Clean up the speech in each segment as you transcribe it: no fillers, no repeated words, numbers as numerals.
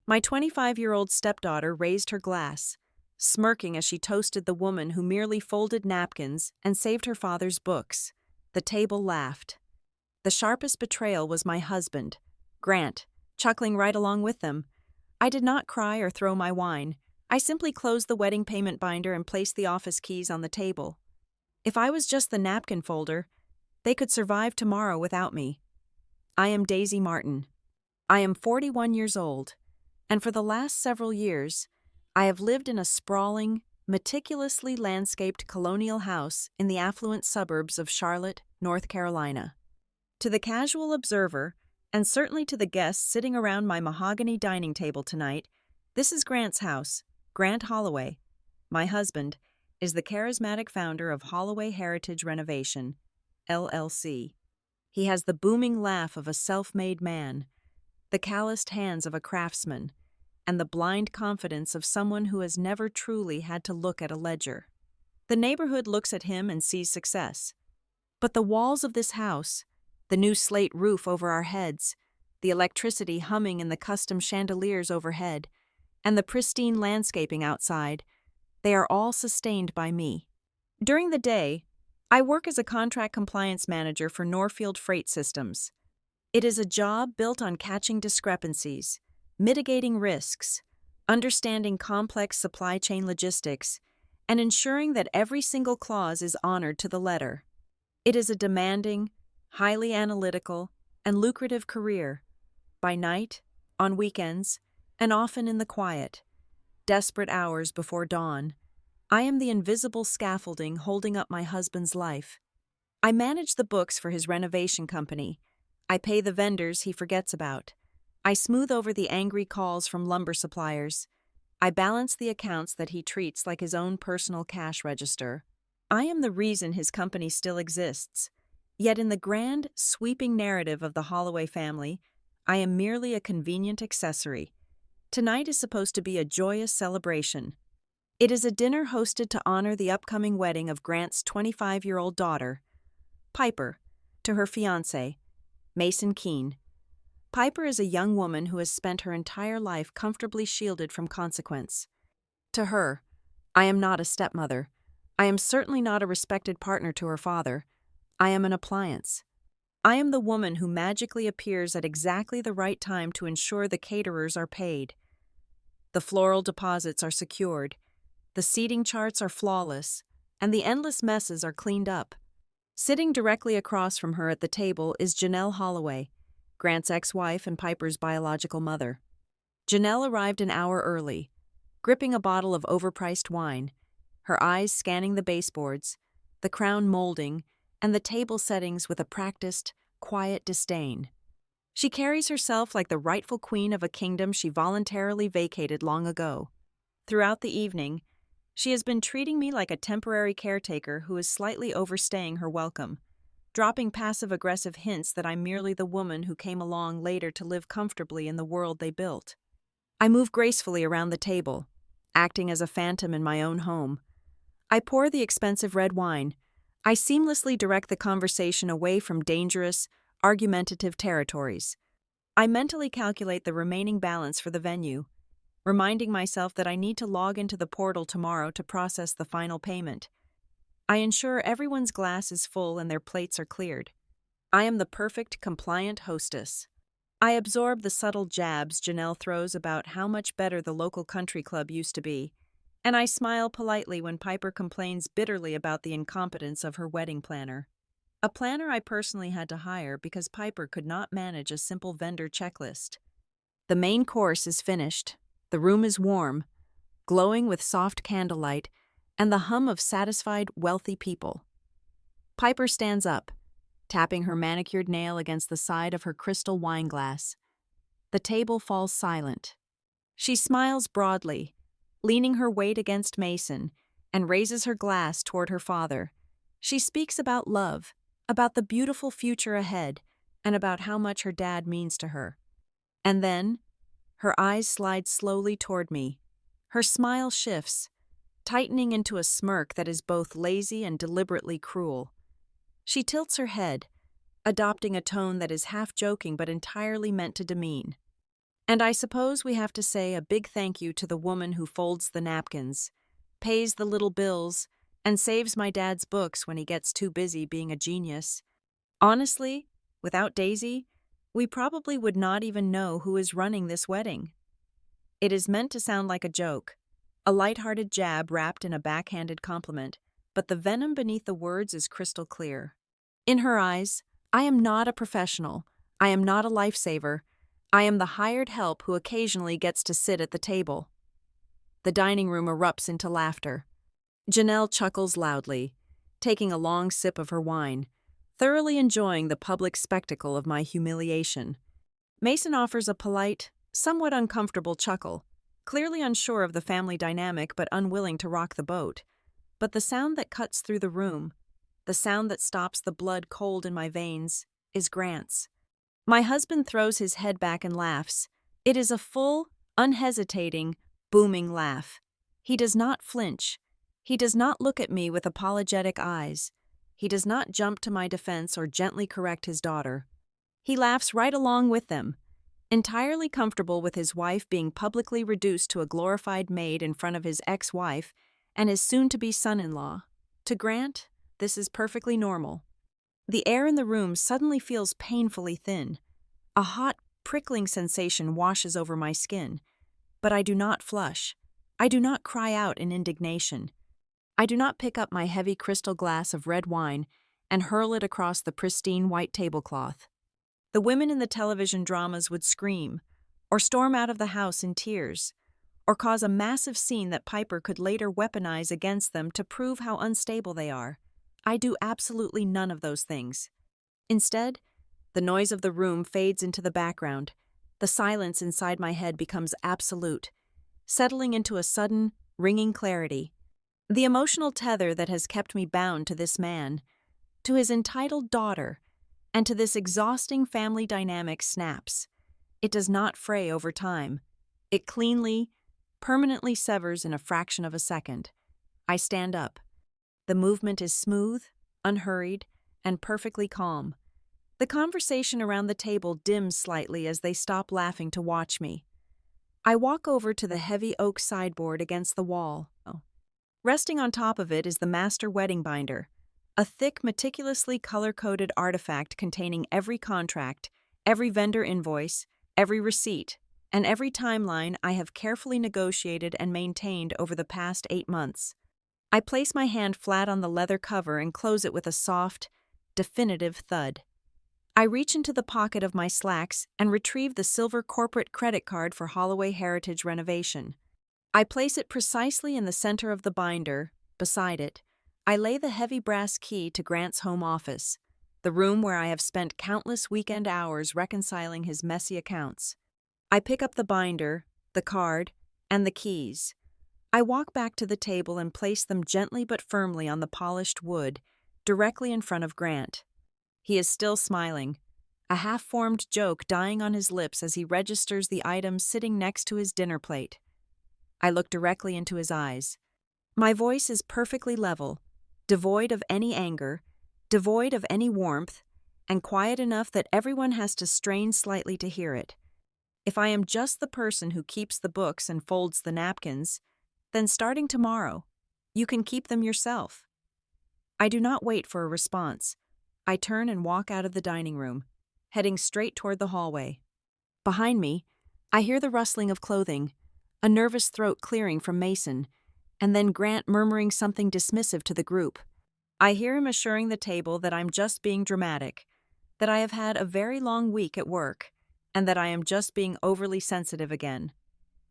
My 25-year-old stepdaughter raised her glass, smirking as she toasted the woman who merely folded napkins and saved her father's books. The table laughed. The sharpest betrayal was my husband, Grant, chuckling right along with them. I did not cry or throw my wine. I simply closed the wedding payment binder and placed the office keys on the table. If I was just the napkin folder, they could survive tomorrow without me. I am Daisy Martin. I am 41 years old, and for the last several years, I have lived in a sprawling, meticulously landscaped colonial house in the affluent suburbs of Charlotte, North Carolina. To the casual observer, and certainly to the guests sitting around my mahogany dining table tonight, this is Grant's house. Grant Holloway, my husband, is the charismatic founder of Holloway Heritage Renovation, LLC. He has the booming laugh of a self-made man, the calloused hands of a craftsman, and the blind confidence of someone who has never truly had to look at a ledger. The neighborhood looks at him and sees success. But the walls of this house, the new slate roof over our heads, the electricity humming in the custom chandeliers overhead, and the pristine landscaping outside, they are all sustained by me. During the day, I work as a contract compliance manager for Norfield Freight Systems. It is a job built on catching discrepancies, mitigating risks, understanding complex supply chain logistics, and ensuring that every single clause is honored to the letter. It is a demanding, highly analytical, and lucrative career. By night, on weekends, and often in the quiet, desperate hours before dawn, I am the invisible scaffolding holding up my husband's life. I manage the books for his renovation company. I pay the vendors he forgets about. I smooth over the angry calls from lumber suppliers. I balance the accounts that he treats like his own personal cash register. I am the reason his company still exists. Yet in the grand, sweeping narrative of the Holloway family, I am merely a convenient accessory. Tonight is supposed to be a joyous celebration. It is a dinner hosted to honor the upcoming wedding of Grant's 25-year-old daughter, Piper, to her fiancé, Mason Keene. Piper is a young woman who has spent her entire life comfortably shielded from consequence. To her, I am not a stepmother. I am certainly not a respected partner to her father. I am an appliance. I am the woman who magically appears at exactly the right time to ensure the caterers are paid. The floral deposits are secured, the seating charts are flawless, and the endless messes are cleaned up. Sitting directly across from her at the table is Janelle Holloway, Grant's ex-wife and Piper's biological mother. Janelle arrived an hour early, gripping a bottle of overpriced wine, her eyes scanning the baseboards, the crown molding, and the table settings with a practiced, quiet disdain. She carries herself like the rightful queen of a kingdom she voluntarily vacated long ago. Throughout the evening, she has been treating me like a temporary caretaker who is slightly overstaying her welcome, dropping passive-aggressive hints that I'm merely the woman who came along later to live comfortably in the world they built. I move gracefully around the table, acting as a phantom in my own home. I pour the expensive red wine. I seamlessly direct the conversation away from dangerous, argumentative territories. I mentally calculate the remaining balance for the venue, reminding myself that I need to log into the portal tomorrow to process the final payment. I ensure everyone's glass is full and their plates are cleared. I am the perfect, compliant hostess. I absorb the subtle jabs Janelle throws about how much better the local country club used to be, and I smile politely when Piper complains bitterly about the incompetence of her wedding planner. A planner I personally had to hire because Piper could not manage a simple vendor checklist. The main course is finished. The room is warm, glowing with soft candlelight and the hum of satisfied, wealthy people. Piper stands up, tapping her manicured nail against the side of her crystal wine glass. The table falls silent. She smiles broadly, leaning her weight against Mason, and raises her glass toward her father. She speaks about love, about the beautiful future ahead, and about how much her dad means to her. And then, her eyes slide slowly toward me. Her smile shifts, tightening into a smirk that is both lazy and deliberately cruel. She tilts her head, adopting a tone that is half joking but entirely meant to demean. And I suppose we have to say a big thank you to the woman who folds the napkins, pays the little bills, and saves my dad's books when he gets too busy being a genius. Honestly, without Daisy, we probably would not even know who is running this wedding. It is meant to sound like a joke, a light-hearted jab wrapped in a backhanded compliment, but the venom beneath the words is crystal clear. In her eyes, I am not a professional. I am not a lifesaver. I am the hired help who occasionally gets to sit at the table. The dining room erupts into laughter. Janelle chuckles loudly, taking a long sip of her wine, thoroughly enjoying the public spectacle of my humiliation. Mason offers a polite, somewhat uncomfortable chuckle, clearly unsure of the family dynamic but unwilling to rock the boat. But the sound that cuts through the room, the sound that stops the blood cold in my veins, is Grant's. My husband throws his head back and laughs. It is a full, unhesitating, booming laugh. He does not flinch. He does not look at me with apologetic eyes. He does not jump to my defense or gently correct his daughter. He laughs right along with them, entirely comfortable with his wife being publicly reduced to a glorified maid in front of his ex-wife and his soon-to-be son-in-law. To Grant, this is perfectly normal. The air in the room suddenly feels painfully thin. A hot, prickling sensation washes over my skin, but I do not flush. I do not cry out in indignation. I do not pick up my heavy crystal glass of red wine and hurl it across the pristine white tablecloth. The women in the television dramas would scream, or storm out of the house in tears, or cause a massive scene that Piper could later weaponize against them to prove how unstable they are. I do absolutely none of those things. Instead, the noise of the room fades into the background. The silence inside my head becomes absolute, settling into a sudden, ringing clarity. The emotional tether that has kept me bound to this man, to his entitled daughter, and to this exhausting family dynamic snaps. It does not fray over time. It cleanly, permanently severs in a fraction of a second. I stand up. The movement is smooth, unhurried, and perfectly calm. The conversation around the table dims slightly as they stop laughing to watch me. I walk over to the heavy oak sideboard against the wall. Resting on top of it is the master wedding binder, a thick, meticulously color-coded artifact containing every contract, every vendor invoice, every receipt, and every timeline I have carefully negotiated and maintained over the past 8 months. I place my hand flat on the leather cover and close it with a soft, definitive thud. I reach into the pocket of my slacks and retrieve the silver corporate credit card for Holloway Heritage renovation. I place it precisely in the center of the binder. Beside it, I lay the heavy brass key to Grant's home office, the room where I have spent countless weekend hours reconciling his messy accounts. I pick up the binder, the card, and the keys. I walk back to the table and place them gently but firmly on the polished wood, directly in front of Grant. He is still smiling, a half-formed joke dying on his lips as he registers the items sitting next to his dinner plate. I look directly into his eyes. My voice is perfectly level, devoid of any anger, devoid of any warmth, and quiet enough that everyone has to strain slightly to hear it. If I am just the person who keeps the books and folds the napkins, then starting tomorrow, you can keep them yourself. I do not wait for a response. I turn and walk out of the dining room, heading straight toward the hallway. Behind me, I hear the rustling of clothing, a nervous throat clearing from Mason, and then Grant murmuring something dismissive to the group. I hear him assuring the table that I'm just being dramatic, that I have had a very long week at work, and that I am just being overly sensitive again.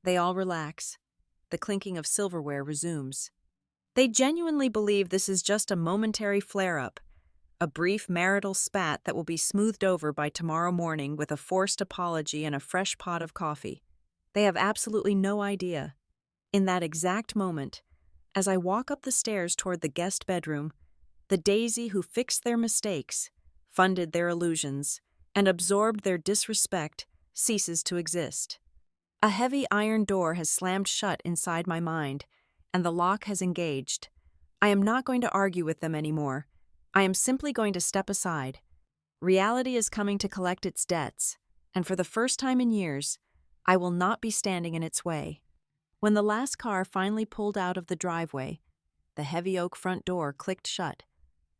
They all relax. The clinking of silverware resumes. They genuinely believe this is just a momentary flare-up, a brief marital spat that will be smoothed over by tomorrow morning with a forced apology and a fresh pot of coffee. They have absolutely no idea. In that exact moment, as I walk up the stairs toward the guest bedroom, the Daisy who fixed their mistakes, funded their illusions, and absorbed their disrespect ceases to exist. A heavy iron door has slammed shut inside my mind, and the lock has engaged. I am not going to argue with them anymore. I am simply going to step aside. Reality is coming to collect its debts, and for the first time in years, I will not be standing in its way. When the last car finally pulled out of the driveway, the heavy oak front door clicked shut,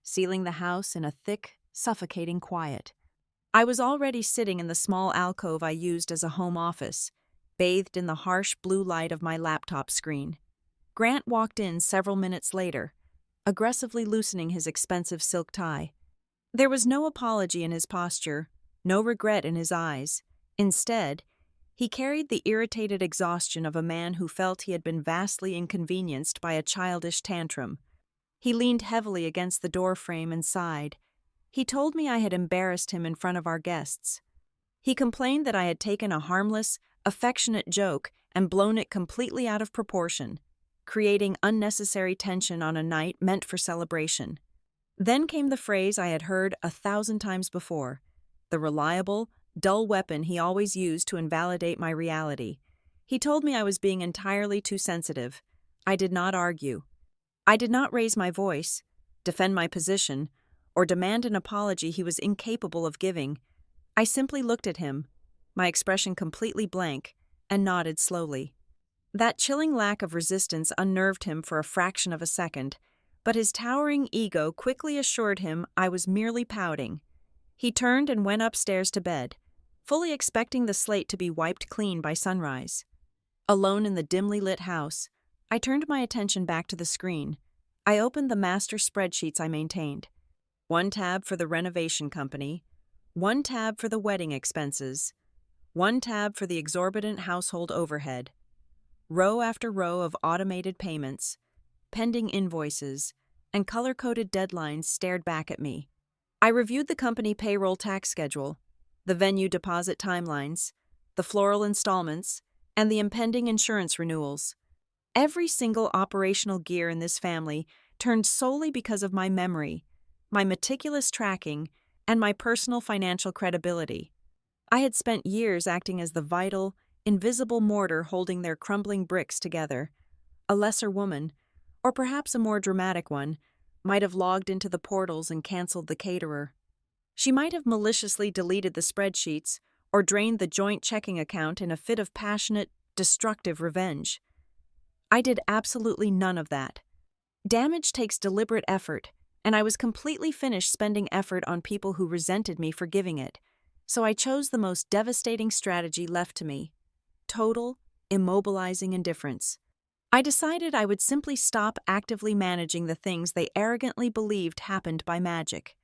sealing the house in a thick, suffocating quiet. I was already sitting in the small alcove I used as a home office, bathed in the harsh blue light of my laptop screen. Grant walked in several minutes later, aggressively loosening his expensive silk tie. There was no apology in his posture, no regret in his eyes. Instead, he carried the irritated exhaustion of a man who felt he had been vastly inconvenienced by a childish tantrum. He leaned heavily against the door frame and sighed. He told me I had embarrassed him in front of our guests. He complained that I had taken a harmless, affectionate joke and blown it completely out of proportion, creating unnecessary tension on a night meant for celebration. Then came the phrase I had heard 1,000 times before, the reliable, dull weapon he always used to invalidate my reality. He told me I was being entirely too sensitive. I did not argue. I did not raise my voice, defend my position, or demand an apology he was incapable of giving. I simply looked at him, my expression completely blank, and nodded slowly. That chilling lack of resistance unnerved him for a fraction of a second, but his towering ego quickly assured him I was merely pouting. He turned and went upstairs to bed, fully expecting the slate to be wiped clean by sunrise. Alone in the dimly lit house, I turned my attention back to the screen. I opened the master spreadsheets I maintained. One tab for the renovation company, one tab for the wedding expenses, one tab for the exorbitant household overhead. Row after row of automated payments, pending invoices, and color-coded deadlines stared back at me. I reviewed the company payroll tax schedule, the venue deposit timelines, the floral installments, and the impending insurance renewals. Every single operational gear in this family turned solely because of my memory, my meticulous tracking, and my personal financial credibility. I had spent years acting as the vital, invisible mortar holding their crumbling bricks together. A lesser woman, or perhaps a more dramatic one, might have logged into the portals and canceled the caterer. She might have maliciously deleted the spreadsheets or drained the joint checking account in a fit of passionate, destructive revenge. I did absolutely none of that. Damage takes deliberate effort, and I was completely finished spending effort on people who resented me for giving it, so I chose the most devastating strategy left to me: total, immobilizing indifference. I decided I would simply stop actively managing the things they arrogantly believed happened by magic.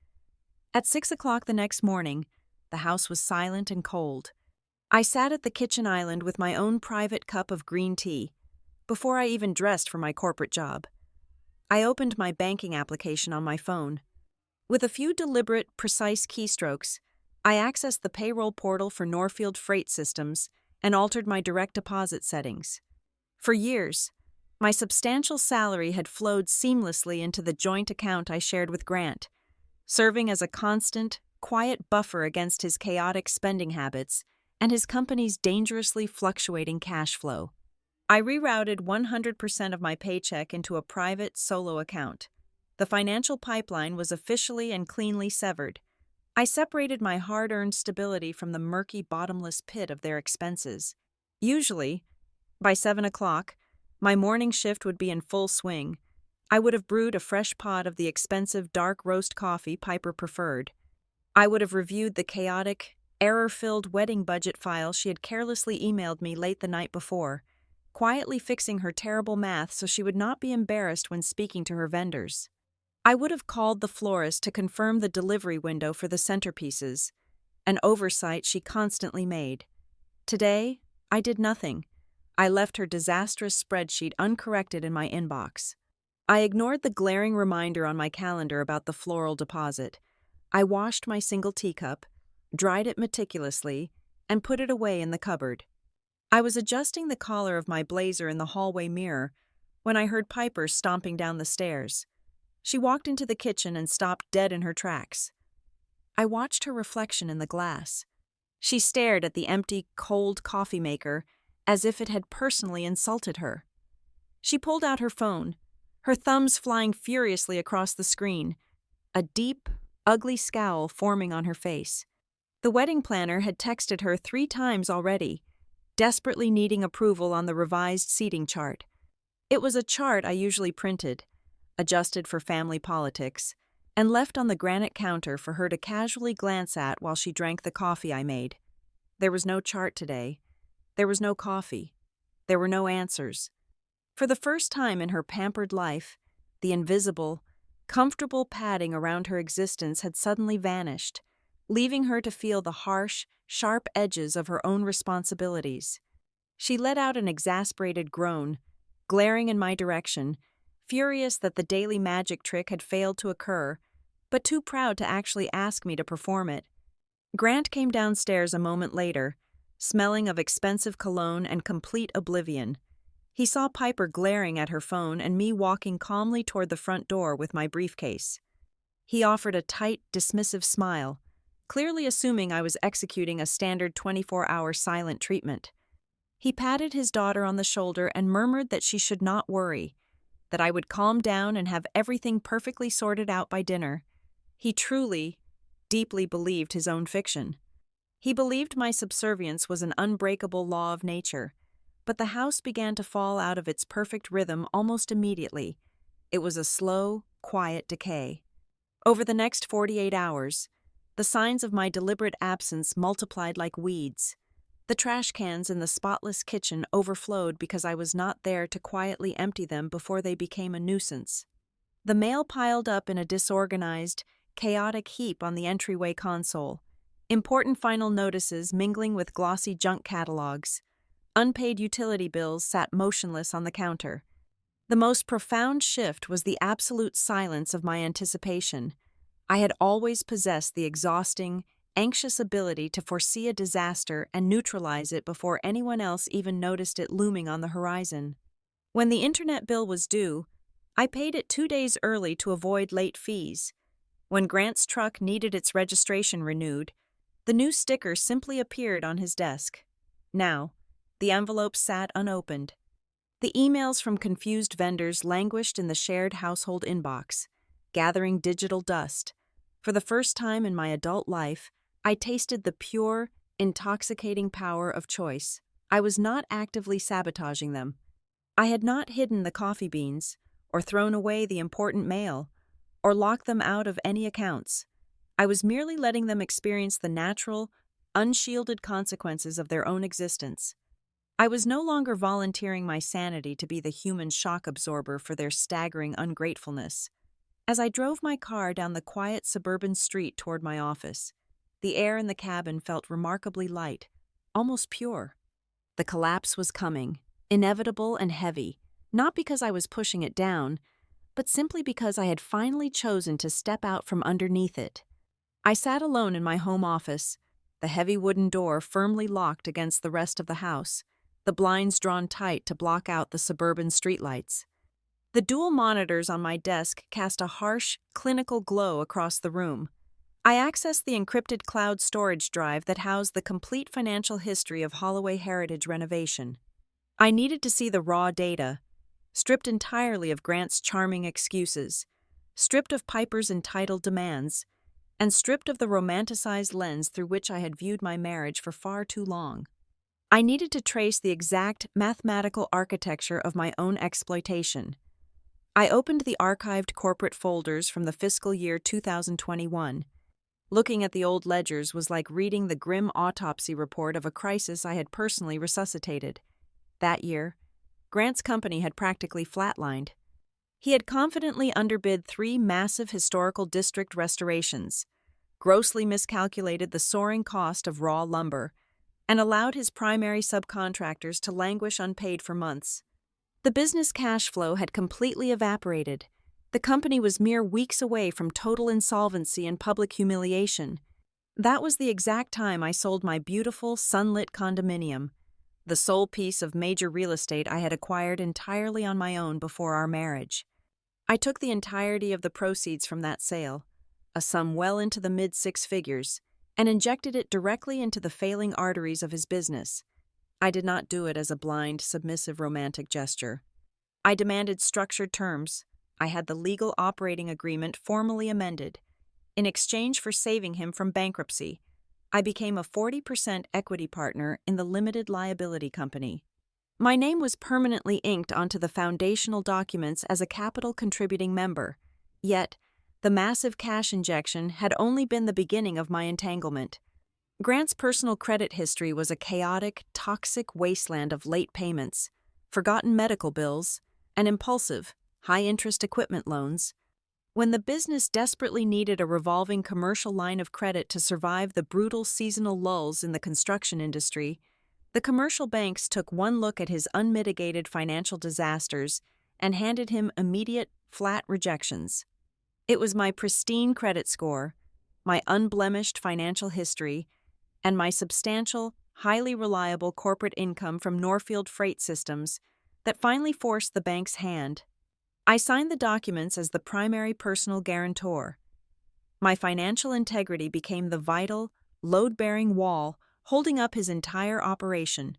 At 6 o'clock the next morning, the house was silent and cold. I sat at the kitchen island with my own private cup of green tea, before I even dressed for my corporate job. I opened my banking application on my phone. With a few deliberate, precise keystrokes, I accessed the payroll portal for Norfield Freight Systems and altered my direct deposit settings. For years, my substantial salary had flowed seamlessly into the joint account I shared with Grant, serving as a constant, quiet buffer against his chaotic spending habits and his company's dangerously fluctuating cash flow. I rerouted 100% of my paycheck into a private, solo account. The financial pipeline was officially and cleanly severed. I separated my hard-earned stability from the murky, bottomless pit of their expenses. Usually, by 7 o'clock, my morning shift would be in full swing. I would have brewed a fresh pot of the expensive dark roast coffee Piper preferred. I would have reviewed the chaotic, error-filled wedding budget file she had carelessly emailed me late the night before, quietly fixing her terrible math so she would not be embarrassed when speaking to her vendors. I would have called the florist to confirm the delivery window for the centerpieces, an oversight she constantly made. Today, I did nothing. I left her disastrous spreadsheet uncorrected in my inbox. I ignored the glaring reminder on my calendar about the floral deposit. I washed my single teacup, dried it meticulously, and put it away in the cupboard. I was adjusting the collar of my blazer in the hallway mirror when I heard Piper stomping down the stairs. She walked into the kitchen and stopped dead in her tracks. I watched her reflection in the glass. She stared at the empty, cold coffee maker as if it had personally insulted her. She pulled out her phone, her thumbs flying furiously across the screen, a deep, ugly scowl forming on her face. The wedding planner had texted her 3 times already, desperately needing approval on the revised seating chart. It was a chart I usually printed, adjusted for family politics, and left on the granite counter for her to casually glance at while she drank the coffee I made. There was no chart today. There was no coffee. There were no answers. For the first time in her pampered life, the invisible, comfortable padding around her existence had suddenly vanished, leaving her to feel the harsh, sharp edges of her own responsibilities. She let out an exasperated groan, glaring in my direction, furious that the daily magic trick had failed to occur, but too proud to actually ask me to perform it. Grant came downstairs a moment later, smelling of expensive cologne and complete oblivion. He saw Piper glaring at her phone and me walking calmly toward the front door with my briefcase. He offered a tight, dismissive smile, clearly assuming I was executing a standard 24-hour silent treatment. He patted his daughter on the shoulder and murmured that she should not worry, that I would calm down and have everything perfectly sorted out by dinner. He truly, deeply believed his own fiction. He believed my subservience was an unbreakable law of nature, but the house began to fall out of its perfect rhythm almost immediately. It was a slow, quiet decay. Over the next 48 hours, the signs of my deliberate absence multiplied like weeds. The trash cans in the spotless kitchen overflowed because I was not there to quietly empty them before they became a nuisance. The mail piled up in a disorganized, chaotic heap on the entryway console, important final notices mingling with glossy junk catalogs. Unpaid utility bills sat motionless on the counter. The most profound shift was the absolute silence of my anticipation. I had always possessed the exhausting, anxious ability to foresee a disaster and neutralize it before anyone else even noticed it looming on the horizon. When the internet bill was due, I paid it 2 days early to avoid late fees. When Grant's truck needed its registration renewed, the new sticker simply appeared on his desk. Now, the envelope sat unopened. The emails from confused vendors languished in the shared household inbox, gathering digital dust. For the first time in my adult life, I tasted the pure, intoxicating power of choice. I was not actively sabotaging them. I had not hidden the coffee beans, or thrown away the important mail, or locked them out of any accounts. I was merely letting them experience the natural, unshielded consequences of their own existence. I was no longer volunteering my sanity to be the human shock absorber for their staggering ungratefulness. As I drove my car down the quiet suburban street toward my office, the air in the cabin felt remarkably light, almost pure. The collapse was coming, inevitable and heavy, not because I was pushing it down, but simply because I had finally chosen to step out from underneath it. I sat alone in my home office, the heavy wooden door firmly locked against the rest of the house, the blinds drawn tight to block out the suburban streetlights. The dual monitors on my desk cast a harsh, clinical glow across the room. I accessed the encrypted cloud storage drive that housed the complete financial history of Holloway Heritage renovation. I needed to see the raw data, stripped entirely of Grant's charming excuses, stripped of Piper's entitled demands, and stripped of the romanticized lens through which I had viewed my marriage for far too long. I needed to trace the exact mathematical architecture of my own exploitation. I opened the archived corporate folders from the fiscal year 2021. Looking at the old ledgers was like reading the grim autopsy report of a crisis I had personally resuscitated. That year, Grant's company had practically flatlined. He had confidently underbid 3 massive historical district restorations, grossly miscalculated the soaring cost of raw lumber, and allowed his primary subcontractors to languish unpaid for months. The business cash flow had completely evaporated. The company was mere weeks away from total insolvency and public humiliation. That was the exact time I sold my beautiful, sunlit condominium, the sole piece of major real estate I had acquired entirely on my own before our marriage. I took the entirety of the proceeds from that sale, a sum well into the mid-6 figures, and injected it directly into the failing arteries of his business. I did not do it as a blind, submissive romantic gesture. I demanded structured terms. I had the legal operating agreement formally amended. In exchange for saving him from bankruptcy, I became a 40% equity partner in the limited liability company. My name was permanently inked onto the foundational documents as a capital contributing member. Yet, the massive cash injection had only been the beginning of my entanglement. Grant's personal credit history was a chaotic, toxic wasteland of late payments, forgotten medical bills, and impulsive, high-interest equipment loans. When the business desperately needed a revolving commercial line of credit to survive the brutal seasonal lulls in the construction industry, the commercial banks took one look at his unmitigated financial disasters and handed him immediate, flat rejections. It was my pristine credit score, my unblemished financial history, and my substantial, highly reliable corporate income from Norfield Freight Systems that finally forced the bank's hand. I signed the documents as the primary personal guarantor. My financial integrity became the vital, load-bearing wall holding up his entire operation.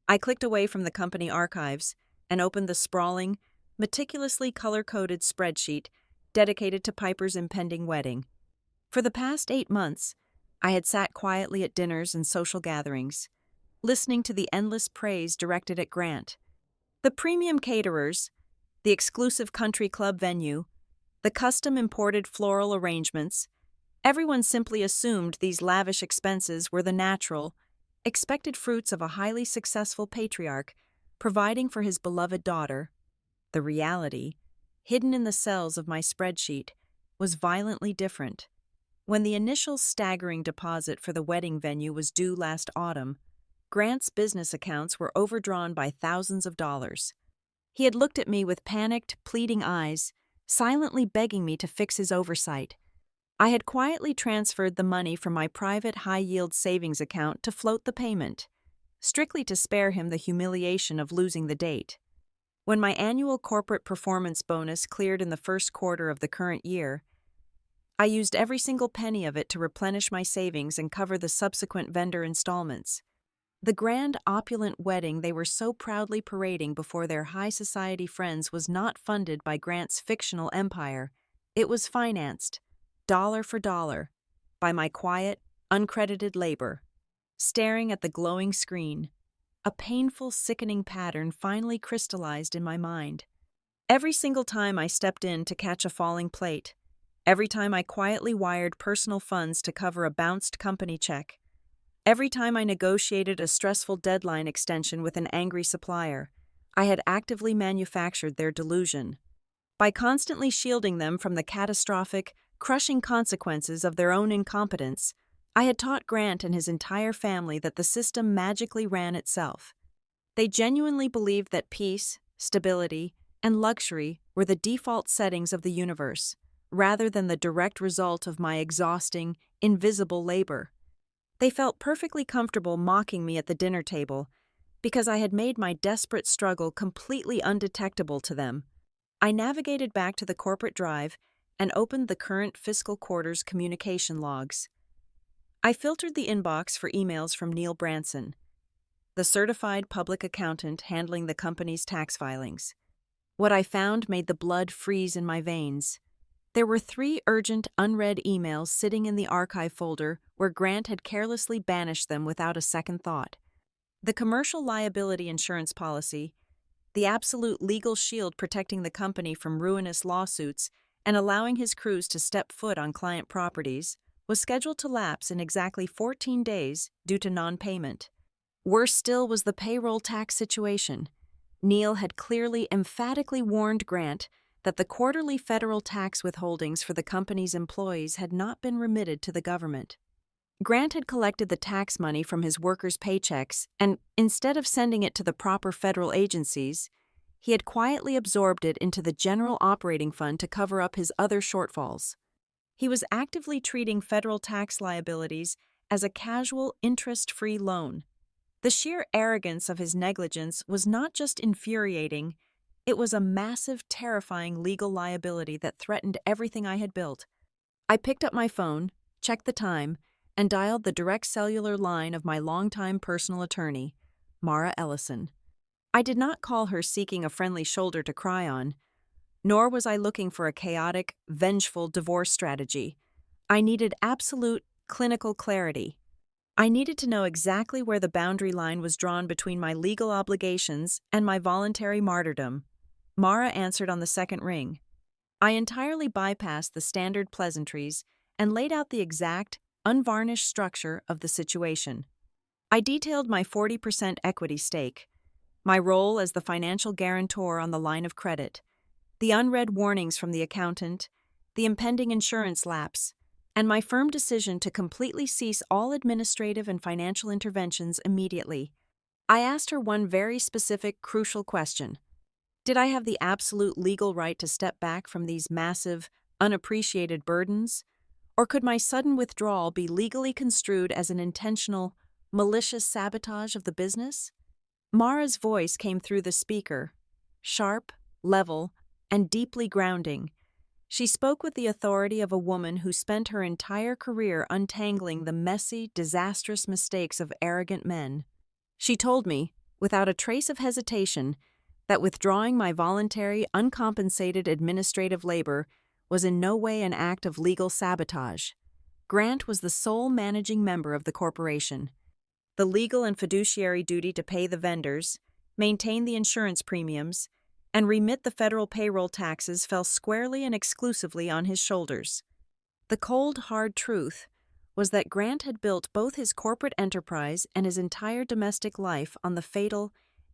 I clicked away from the company archives and opened the sprawling, meticulously color-coded spreadsheet dedicated to Piper's impending wedding. For the past 8 months, I had sat quietly at dinners and social gatherings, listening to the endless praise directed at Grant. The premium caterers, the exclusive country club venue, the custom-imported floral arrangements, everyone simply assumed these lavish expenses were the natural, expected fruits of a highly successful patriarch providing for his beloved daughter. The reality, hidden in the cells of my spreadsheet, was violently different. When the initial staggering deposit for the wedding venue was due last autumn, Grant's business accounts were overdrawn by thousands of dollars. He had looked at me with panicked, pleading eyes, silently begging me to fix his oversight. I had quietly transferred the money from my private high-yield savings account to float the payment, strictly to spare him the humiliation of losing the date. When my annual corporate performance bonus cleared in the first quarter of the current year, I used every single penny of it to replenish my savings and cover the subsequent vendor installments. The grand, opulent wedding they were so proudly parading before their high society friends was not funded by Grant's fictional empire. It was financed, dollar for dollar, by my quiet, uncredited labor. Staring at the glowing screen, a painful, sickening pattern finally crystallized in my mind. Every single time I stepped in to catch a falling plate, every time I quietly wired personal funds to cover a bounced company check, every time I negotiated a stressful deadline extension with an angry supplier, I had actively manufactured their delusion. By constantly shielding them from the catastrophic, crushing consequences of their own incompetence, I had taught Grant and his entire family that the system magically ran itself. They genuinely believed that peace, stability, and luxury were the default settings of the universe, rather than the direct result of my exhausting, invisible labor. They felt perfectly comfortable mocking me at the dinner table because I had made my desperate struggle completely undetectable to them. I navigated back to the corporate drive and opened the current fiscal quarter's communication logs. I filtered the inbox for emails from Neil Branson, the certified public accountant handling the company's tax filings. What I found made the blood freeze in my veins. There were 3 urgent, unread emails sitting in the archive folder where Grant had carelessly banished them without a second thought. The commercial liability insurance policy, the absolute legal shield protecting the company from ruinous lawsuits and allowing his crews to step foot on client properties, was scheduled to lapse in exactly 14 days due to non-payment. Worse still was the payroll tax situation. Neil had clearly, emphatically warned Grant that the quarterly federal tax withholdings for the company's employees had not been remitted to the government. Grant had collected the tax money from his workers' paychecks, and instead of sending it to the proper federal agencies, he had quietly absorbed it into the general operating fund to cover up his other shortfalls. He was actively treating federal tax liabilities as a casual, interest-free loan. The sheer arrogance of his negligence was not just infuriating, it was a massive, terrifying legal liability that threatened everything I had built. I picked up my phone, checked the time, and dialed the direct cellular line of my longtime personal attorney, Mara Ellison. I did not call her seeking a friendly shoulder to cry on, nor was I looking for a chaotic, vengeful divorce strategy. I needed absolute, clinical clarity. I needed to know exactly where the boundary line was drawn between my legal obligations and my voluntary martyrdom. Mara answered on the second ring. I entirely bypassed the standard pleasantries and laid out the exact, unvarnished structure of the situation. I detailed my 40% equity stake, my role as the financial guarantor on the line of credit, the unread warnings from the accountant, the impending insurance lapse, and my firm decision to completely cease all administrative and financial interventions immediately. I asked her one very specific, crucial question. Did I have the absolute legal right to step back from these massive, unappreciated burdens? Or could my sudden withdrawal be legally construed as an intentional, malicious sabotage of the business? Mara's voice came through the speaker, sharp, level, and deeply grounding. She spoke with the authority of a woman who spent her entire career untangling the messy, disastrous mistakes of arrogant men. She told me, without a trace of hesitation, that withdrawing my voluntary, uncompensated administrative labor was in no way an act of legal sabotage. Grant was the sole managing member of the corporation. The legal and fiduciary duty to pay the vendors, maintain the insurance premiums, and remit the federal payroll taxes fell squarely and exclusively on his shoulders. The cold, hard truth was that Grant had built both his corporate enterprise and his entire domestic life on the fatal,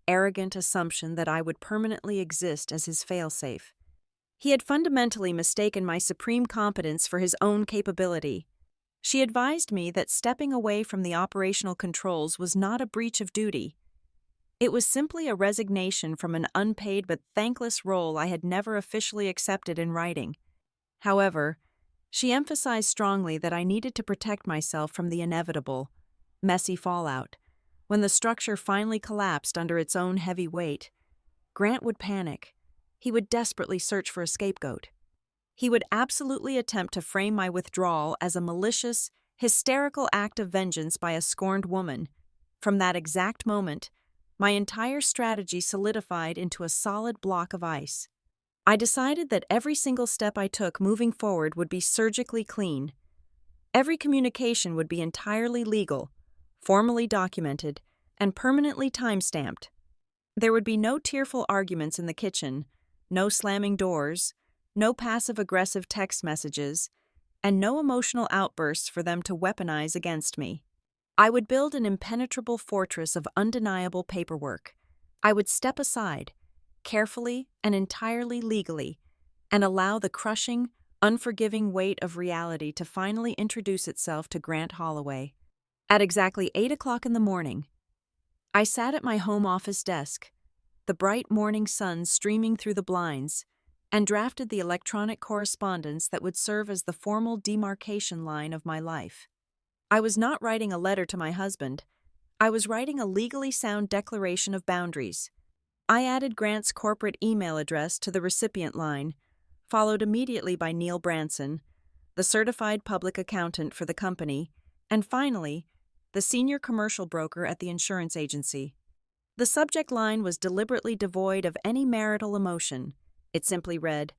arrogant assumption that I would permanently exist as his failsafe. He had fundamentally mistaken my supreme competence for his own capability. She advised me that stepping away from the operational controls was not a breach of duty. It was simply a resignation from an unpaid but thankless role I had never officially accepted in writing. However, she emphasized strongly that I needed to protect myself from the inevitable, messy fallout. When the structure finally collapsed under its own heavy weight, Grant would panic. He would desperately search for a scapegoat. He would absolutely attempt to frame my withdrawal as a malicious, hysterical act of vengeance by a scorned woman. From that exact moment, my entire strategy solidified into a solid block of ice. I decided that every single step I took moving forward would be surgically clean. Every communication would be entirely legal, formally documented, and permanently time-stamped. There would be no tearful arguments in the kitchen, no slamming doors, no passive-aggressive text messages, and no emotional outbursts for them to weaponize against me. I would build an impenetrable fortress of undeniable paperwork. I would step aside, carefully and entirely legally, and allow the crushing, unforgiving weight of reality to finally introduce itself to Grant Holloway. At exactly 8 o'clock in the morning, I sat at my home office desk, the bright morning sun streaming through the blinds, and drafted the electronic correspondence that would serve as the formal demarcation line of my life. I was not writing a letter to my husband. I was writing a legally sound declaration of boundaries. I added Grant's corporate email address to the recipient line, followed immediately by Neil Branson, the certified public accountant for the company, and finally, the senior commercial broker at the insurance agency. The subject line was deliberately devoid of any marital emotion. It simply read,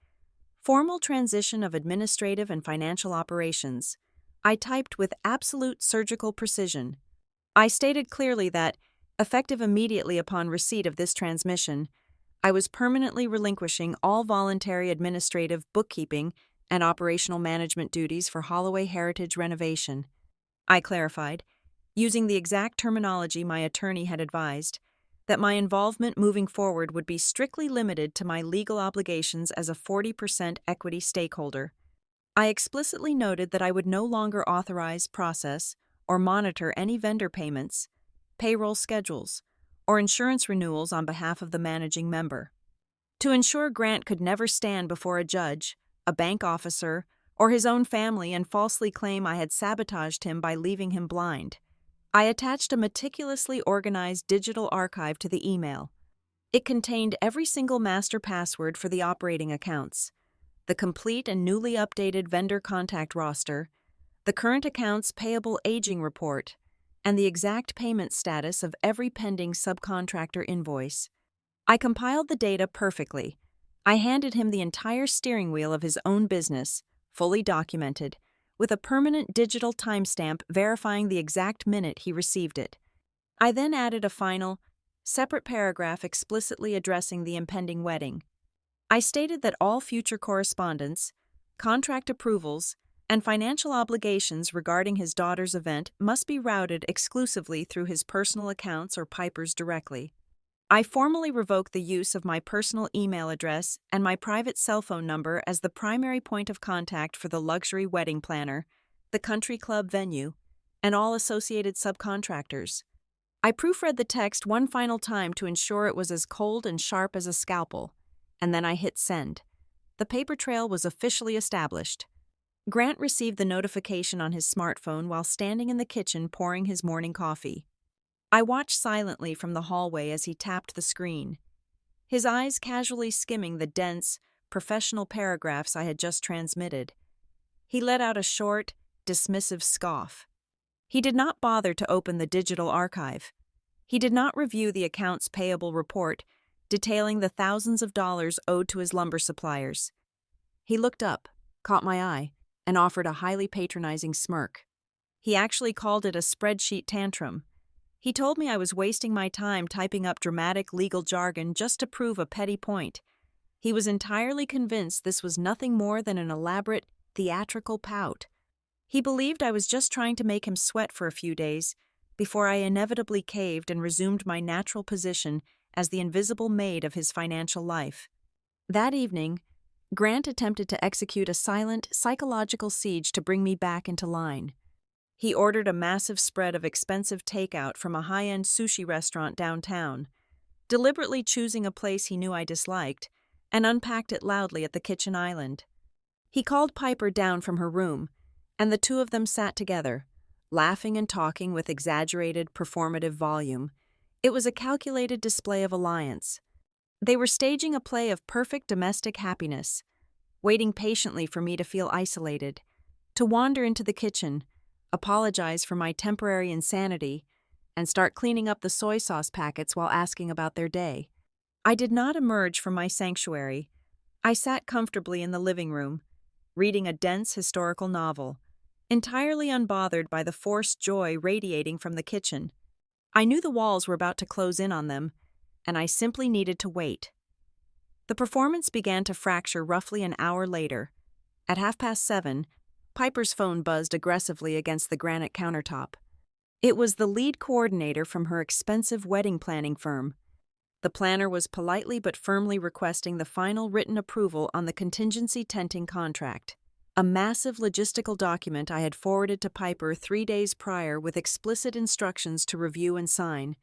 "Formal transition of administrative and financial operations." I typed with absolute surgical precision. I stated clearly that, effective immediately upon receipt of this transmission, I was permanently relinquishing all voluntary administrative, bookkeeping, and operational management duties for Holloway Heritage renovation. I clarified, using the exact terminology my attorney had advised, that my involvement moving forward would be strictly limited to my legal obligations as a 40% equity stakeholder. I explicitly noted that I would no longer authorize, process, or monitor any vendor payments, payroll schedules, or insurance renewals on behalf of the managing member. To ensure Grant could never stand before a judge, a bank officer, or his own family and falsely claim I had sabotaged him by leaving him blind, I attached a meticulously organized digital archive to the email. It contained every single master password for the operating accounts, the complete and newly updated vendor contact roster, the current accounts payable aging report, and the exact payment status of every pending subcontractor invoice. I compiled the data perfectly. I handed him the entire steering wheel of his own business, fully documented, with a permanent digital timestamp verifying the exact minute he received it. I then added a final, separate paragraph explicitly addressing the impending wedding. I stated that all future correspondence, contract approvals, and financial obligations regarding his daughter's event must be routed exclusively through his personal accounts or Piper's directly. I formally revoked the use of my personal email address and my private cell phone number as the primary point of contact for the luxury wedding planner, the country club venue, and all associated subcontractors. I proofread the text one final time to ensure it was as cold and sharp as a scalpel, and then I hit send. The paper trail was officially established. Grant received the notification on his smartphone while standing in the kitchen pouring his morning coffee. I watched silently from the hallway as he tapped the screen, his eyes casually skimming the dense, professional paragraphs I had just transmitted. He let out a short, dismissive scoff. He did not bother to open the digital archive. He did not review the accounts payable report detailing the thousands of dollars owed to his lumber suppliers. He looked up, caught my eye, and offered a highly patronizing smirk. He actually called it a spreadsheet tantrum. He told me I was wasting my time typing up dramatic legal jargon just to prove a petty point. He was entirely convinced this was nothing more than an elaborate, theatrical pout. He believed I was just trying to make him sweat for a few days before I inevitably caved and resumed my natural position as the invisible maid of his financial life. That evening, Grant attempted to execute a silent, psychological siege to bring me back into line. He ordered a massive spread of expensive takeout from a high-end sushi restaurant downtown, deliberately choosing a place he knew I disliked, and unpacked it loudly at the kitchen island. He called Piper down from her room, and the two of them sat together, laughing and talking with exaggerated, performative volume. It was a calculated display of alliance. They were staging a play of perfect domestic happiness, waiting patiently for me to feel isolated, to wander into the kitchen, apologize for my temporary insanity, and start cleaning up the soy sauce packets while asking about their day. I did not emerge from my sanctuary. I sat comfortably in the living room, reading a dense historical novel, entirely unbothered by the forced joy radiating from the kitchen. I knew the walls were about to close in on them, and I simply needed to wait. The performance began to fracture roughly an hour later. At 7:30, Piper's phone buzzed aggressively against the granite countertop. It was the lead coordinator from her expensive wedding planning firm. The planner was politely but firmly requesting the final written approval on the contingency tenting contract, a massive logistical document I had forwarded to Piper 3 days prior with explicit instructions to review and sign.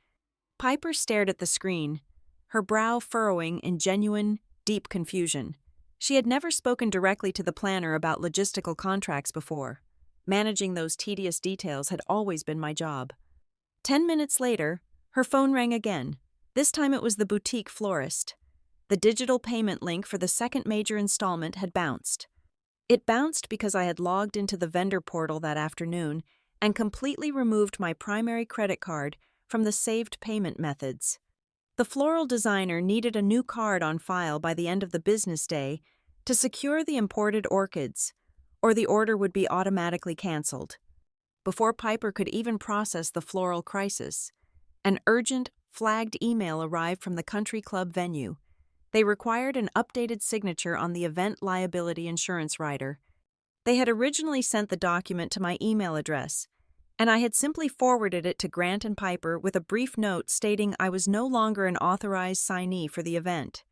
Piper stared at the screen, her brow furrowing in genuine, deep confusion. She had never spoken directly to the planner about logistical contracts before. Managing those tedious details had always been my job. 10 minutes later, her phone rang again. This time it was the boutique florist. The digital payment link for the second major installment had bounced. It bounced because I had logged into the vendor portal that afternoon and completely removed my primary credit card from the saved payment methods. The floral designer needed a new card on file by the end of the business day to secure the imported orchids, or the order would be automatically canceled. Before Piper could even process the floral crisis, an urgent, flagged email arrived from the country club venue. They required an updated signature on the event liability insurance rider. They had originally sent the document to my email address, and I had simply forwarded it to Grant and Piper with a brief note stating I was no longer an authorized signee for the event.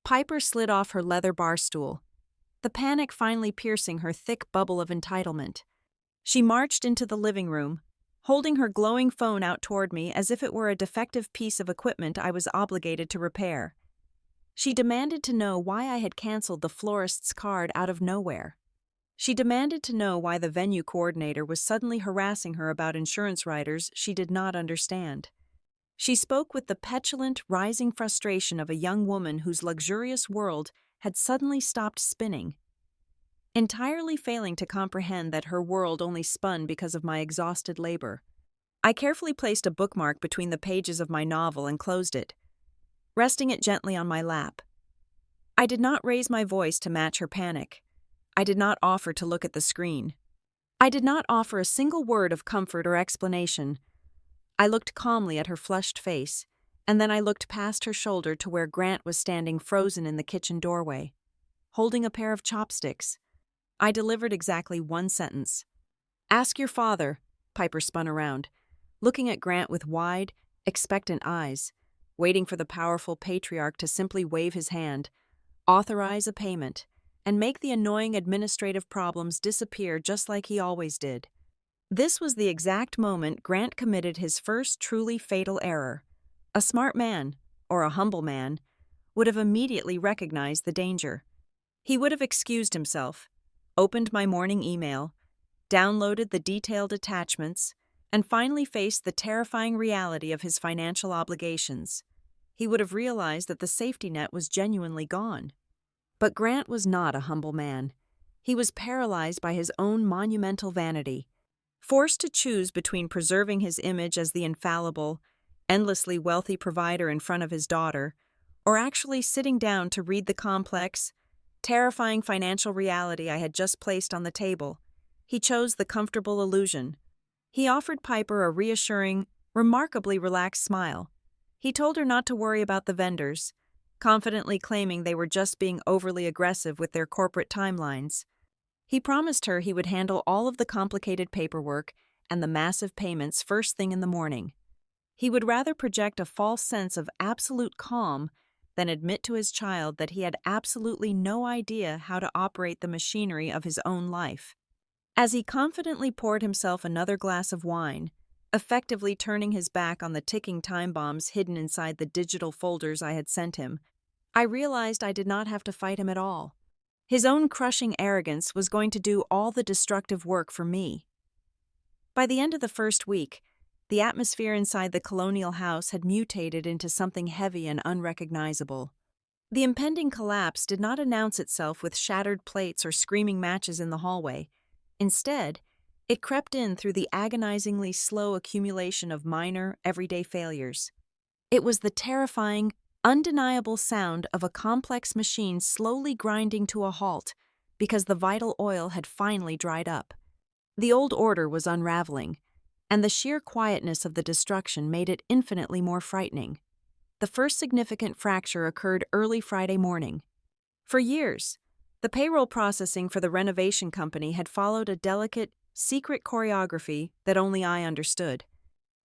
Piper slid off her leather bar stool, the panic finally piercing her thick bubble of entitlement. She marched into the living room, holding her glowing phone out toward me as if it were a defective piece of equipment I was obligated to repair. She demanded to know why I had canceled the florist's card out of nowhere. She demanded to know why the venue coordinator was suddenly harassing her about insurance riders she did not understand. She spoke with the petulant, rising frustration of a young woman whose luxurious world had suddenly stopped spinning, entirely failing to comprehend that her world only spun because of my exhausted labor. I carefully placed a bookmark between the pages of my novel and closed it, resting it gently on my lap. I did not raise my voice to match her panic. I did not offer to look at the screen. I did not offer a single word of comfort or explanation. I looked calmly at her flushed face, and then I looked past her shoulder to where Grant was standing frozen in the kitchen doorway, holding a pair of chopsticks. I delivered exactly one sentence. "Ask your father." Piper spun around, looking at Grant with wide, expectant eyes, waiting for the powerful patriarch to simply wave his hand, authorize a payment, and make the annoying administrative problems disappear just like he always did. This was the exact moment Grant committed his first truly fatal error. A smart man, or a humble man, would have immediately recognized the danger. He would have excused himself, opened my morning email, downloaded the detailed attachments, and finally faced the terrifying reality of his financial obligations. He would have realized that the safety net was genuinely gone. But Grant was not a humble man. He was paralyzed by his own monumental vanity. Forced to choose between preserving his image as the infallible, endlessly wealthy provider in front of his daughter, or actually sitting down to read the complex, terrifying financial reality I had just placed on the table, he chose the comfortable illusion. He offered Piper a reassuring, remarkably relaxed smile. He told her not to worry about the vendors, confidently claiming they were just being overly aggressive with their corporate timelines. He promised her he would handle all of the complicated paperwork and the massive payments first thing in the morning. He would rather project a false sense of absolute calm than admit to his child that he had absolutely no idea how to operate the machinery of his own life. As he confidently poured himself another glass of wine, effectively turning his back on the ticking time bombs hidden inside the digital folders I had sent him, I realized I did not have to fight him at all. His own crushing arrogance was going to do all the destructive work for me. By the end of the first week, the atmosphere inside the colonial house had mutated into something heavy and unrecognizable. The impending collapse did not announce itself with shattered plates or screaming matches in the hallway. Instead, it crept in through the agonizingly slow accumulation of minor, everyday failures. It was the terrifying, undeniable sound of a complex machine slowly grinding to a halt because the vital oil had finally dried up. The old order was unraveling, and the sheer quietness of the destruction made it infinitely more frightening. The first significant fracture occurred early Friday morning. For years, the payroll processing for the renovation company had followed a delicate, secret choreography that only I understood.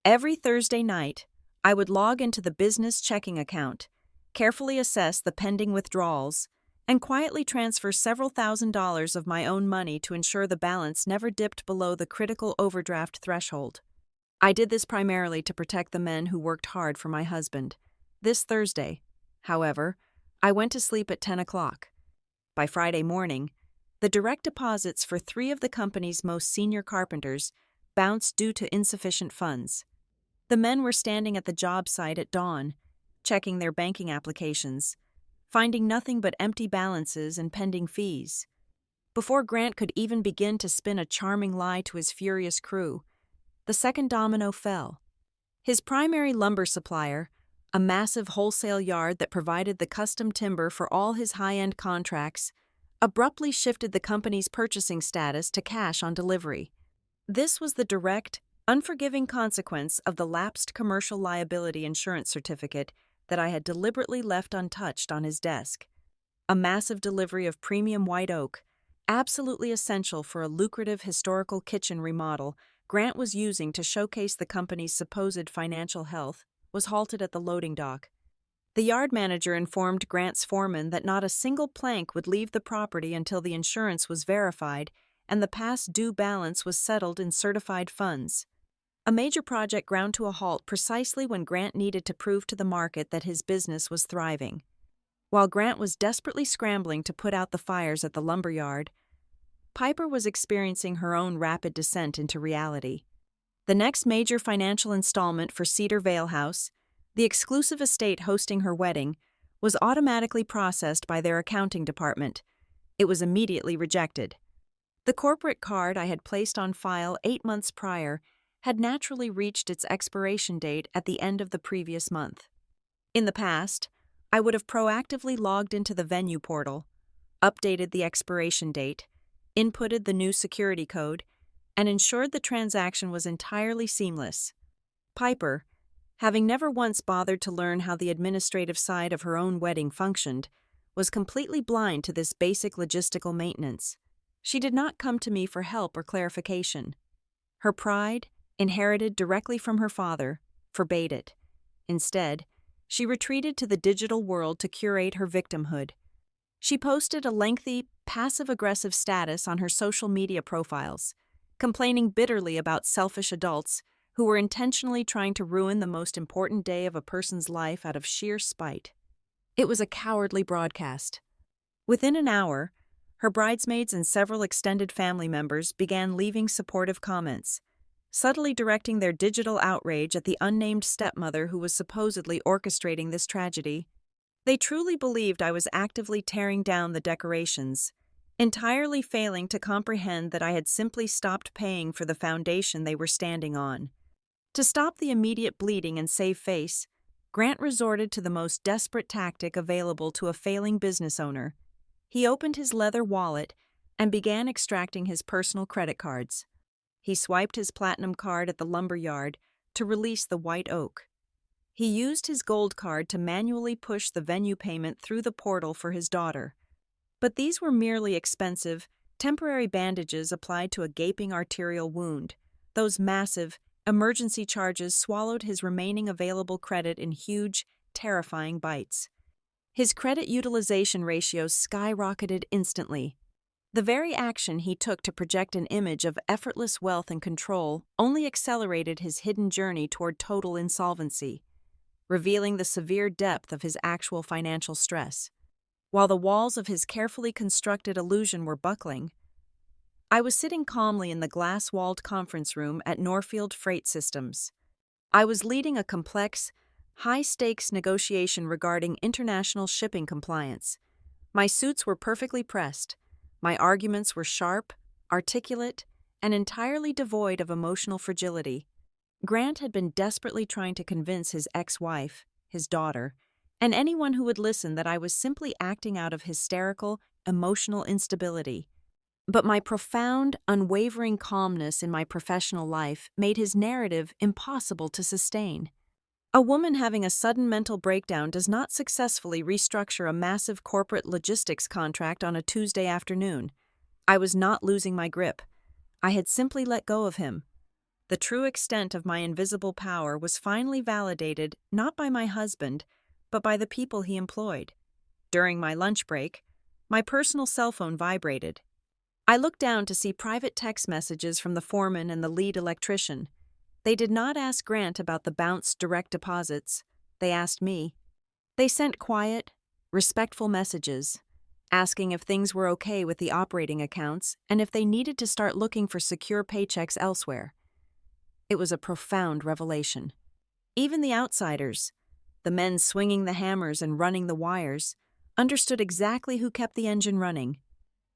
Every Thursday night, I would log into the business checking account, carefully assess the pending withdrawals, and quietly transfer several $1,000s of my own money to ensure the balance never dipped below the critical overdraft threshold. I did this primarily to protect the men who worked hard for my husband. This Thursday, however, I went to sleep at 10 o'clock. By Friday morning, the direct deposits for 3 of the company's most senior carpenters bounced due to insufficient funds. The men were standing at the job site at dawn, checking their banking applications, finding nothing but empty balances and pending fees. Before Grant could even begin to spin a charming lie to his furious crew, the second domino fell. His primary lumber supplier, a massive wholesale yard that provided the custom timber for all his high-end contracts, abruptly shifted the company's purchasing status to cash on delivery. This was the direct, unforgiving consequence of the lapsed commercial liability insurance certificate that I had deliberately left untouched on his desk. A massive delivery of premium white oak, absolutely essential for a lucrative historical kitchen remodel Grant was using to showcase the company's supposed financial health, was halted at the loading dock. The yard manager informed Grant's foreman that not a single plank would leave the property until the insurance was verified and the past due balance was settled in certified funds. A major project ground to a halt precisely when Grant needed to prove to the market that his business was thriving. While Grant was desperately scrambling to put out the fires at the lumber yard, Piper was experiencing her own rapid descent into reality. The next major financial installment for Cedar Vale House, the exclusive estate hosting her wedding, was automatically processed by their accounting department. It was immediately rejected. The corporate card I had placed on file 8 months prior had naturally reached its expiration date at the end of the previous month. In the past, I would have proactively logged into the venue portal, updated the expiration date, inputted the new security code, and ensured the transaction was entirely seamless. Piper, having never once bothered to learn how the administrative side of her own wedding functioned, was completely blind to this basic logistical maintenance. She did not come to me for help or clarification. Her pride, inherited directly from her father, forbade it. Instead, she retreated to the digital world to curate her victimhood. She posted a lengthy, passive-aggressive status on her social media profiles, complaining bitterly about selfish adults who were intentionally trying to ruin the most important day of a person's life out of sheer spite. It was a cowardly broadcast. Within an hour, her bridesmaids and several extended family members began leaving supportive comments, subtly directing their digital outrage at the unnamed stepmother who was supposedly orchestrating this tragedy. They truly believed I was actively tearing down the decorations, entirely failing to comprehend that I had simply stopped paying for the foundation they were standing on. To stop the immediate bleeding and save face, Grant resorted to the most desperate tactic available to a failing business owner. He opened his leather wallet and began extracting his personal credit cards. He swiped his platinum card at the lumber yard to release the white oak. He used his gold card to manually push the venue payment through the portal for his daughter. But these were merely expensive, temporary bandages applied to a gaping arterial wound. Those massive, emergency charges swallowed his remaining available credit in huge, terrifying bites. His credit utilization ratios skyrocketed instantly. The very action he took to project an image of effortless wealth and control only accelerated his hidden journey toward total insolvency, revealing the severe depth of his actual financial stress. While the walls of his carefully constructed illusion were buckling, I was sitting calmly in the glass-walled conference room at Norfield Freight Systems. I was leading a complex, high-stakes negotiation regarding international shipping compliance. My suits were perfectly pressed. My arguments were sharp, articulate, and entirely devoid of emotional fragility. Grant had been desperately trying to convince his ex-wife, his daughter, and anyone who would listen that I was simply acting out of hysterical, emotional instability. But my profound, unwavering calmness in my professional life made his narrative impossible to sustain. A woman having a sudden mental breakdown does not successfully restructure a massive corporate logistics contract on a Tuesday afternoon. I was not losing my grip. I had simply let go of him. The true extent of my invisible power was finally validated not by my husband, but by the people he employed. During my lunch break, my personal cell phone vibrated. I looked down to see private text messages from the foreman and the lead electrician. They did not ask Grant about the bounced direct deposits. They asked me. They sent quiet, respectful messages, asking if things were okay with the operating accounts and if they needed to start looking for secure paychecks elsewhere. It was a profound revelation. Even the outsiders, the men swinging the hammers and running the wires, understood exactly who kept the engine running.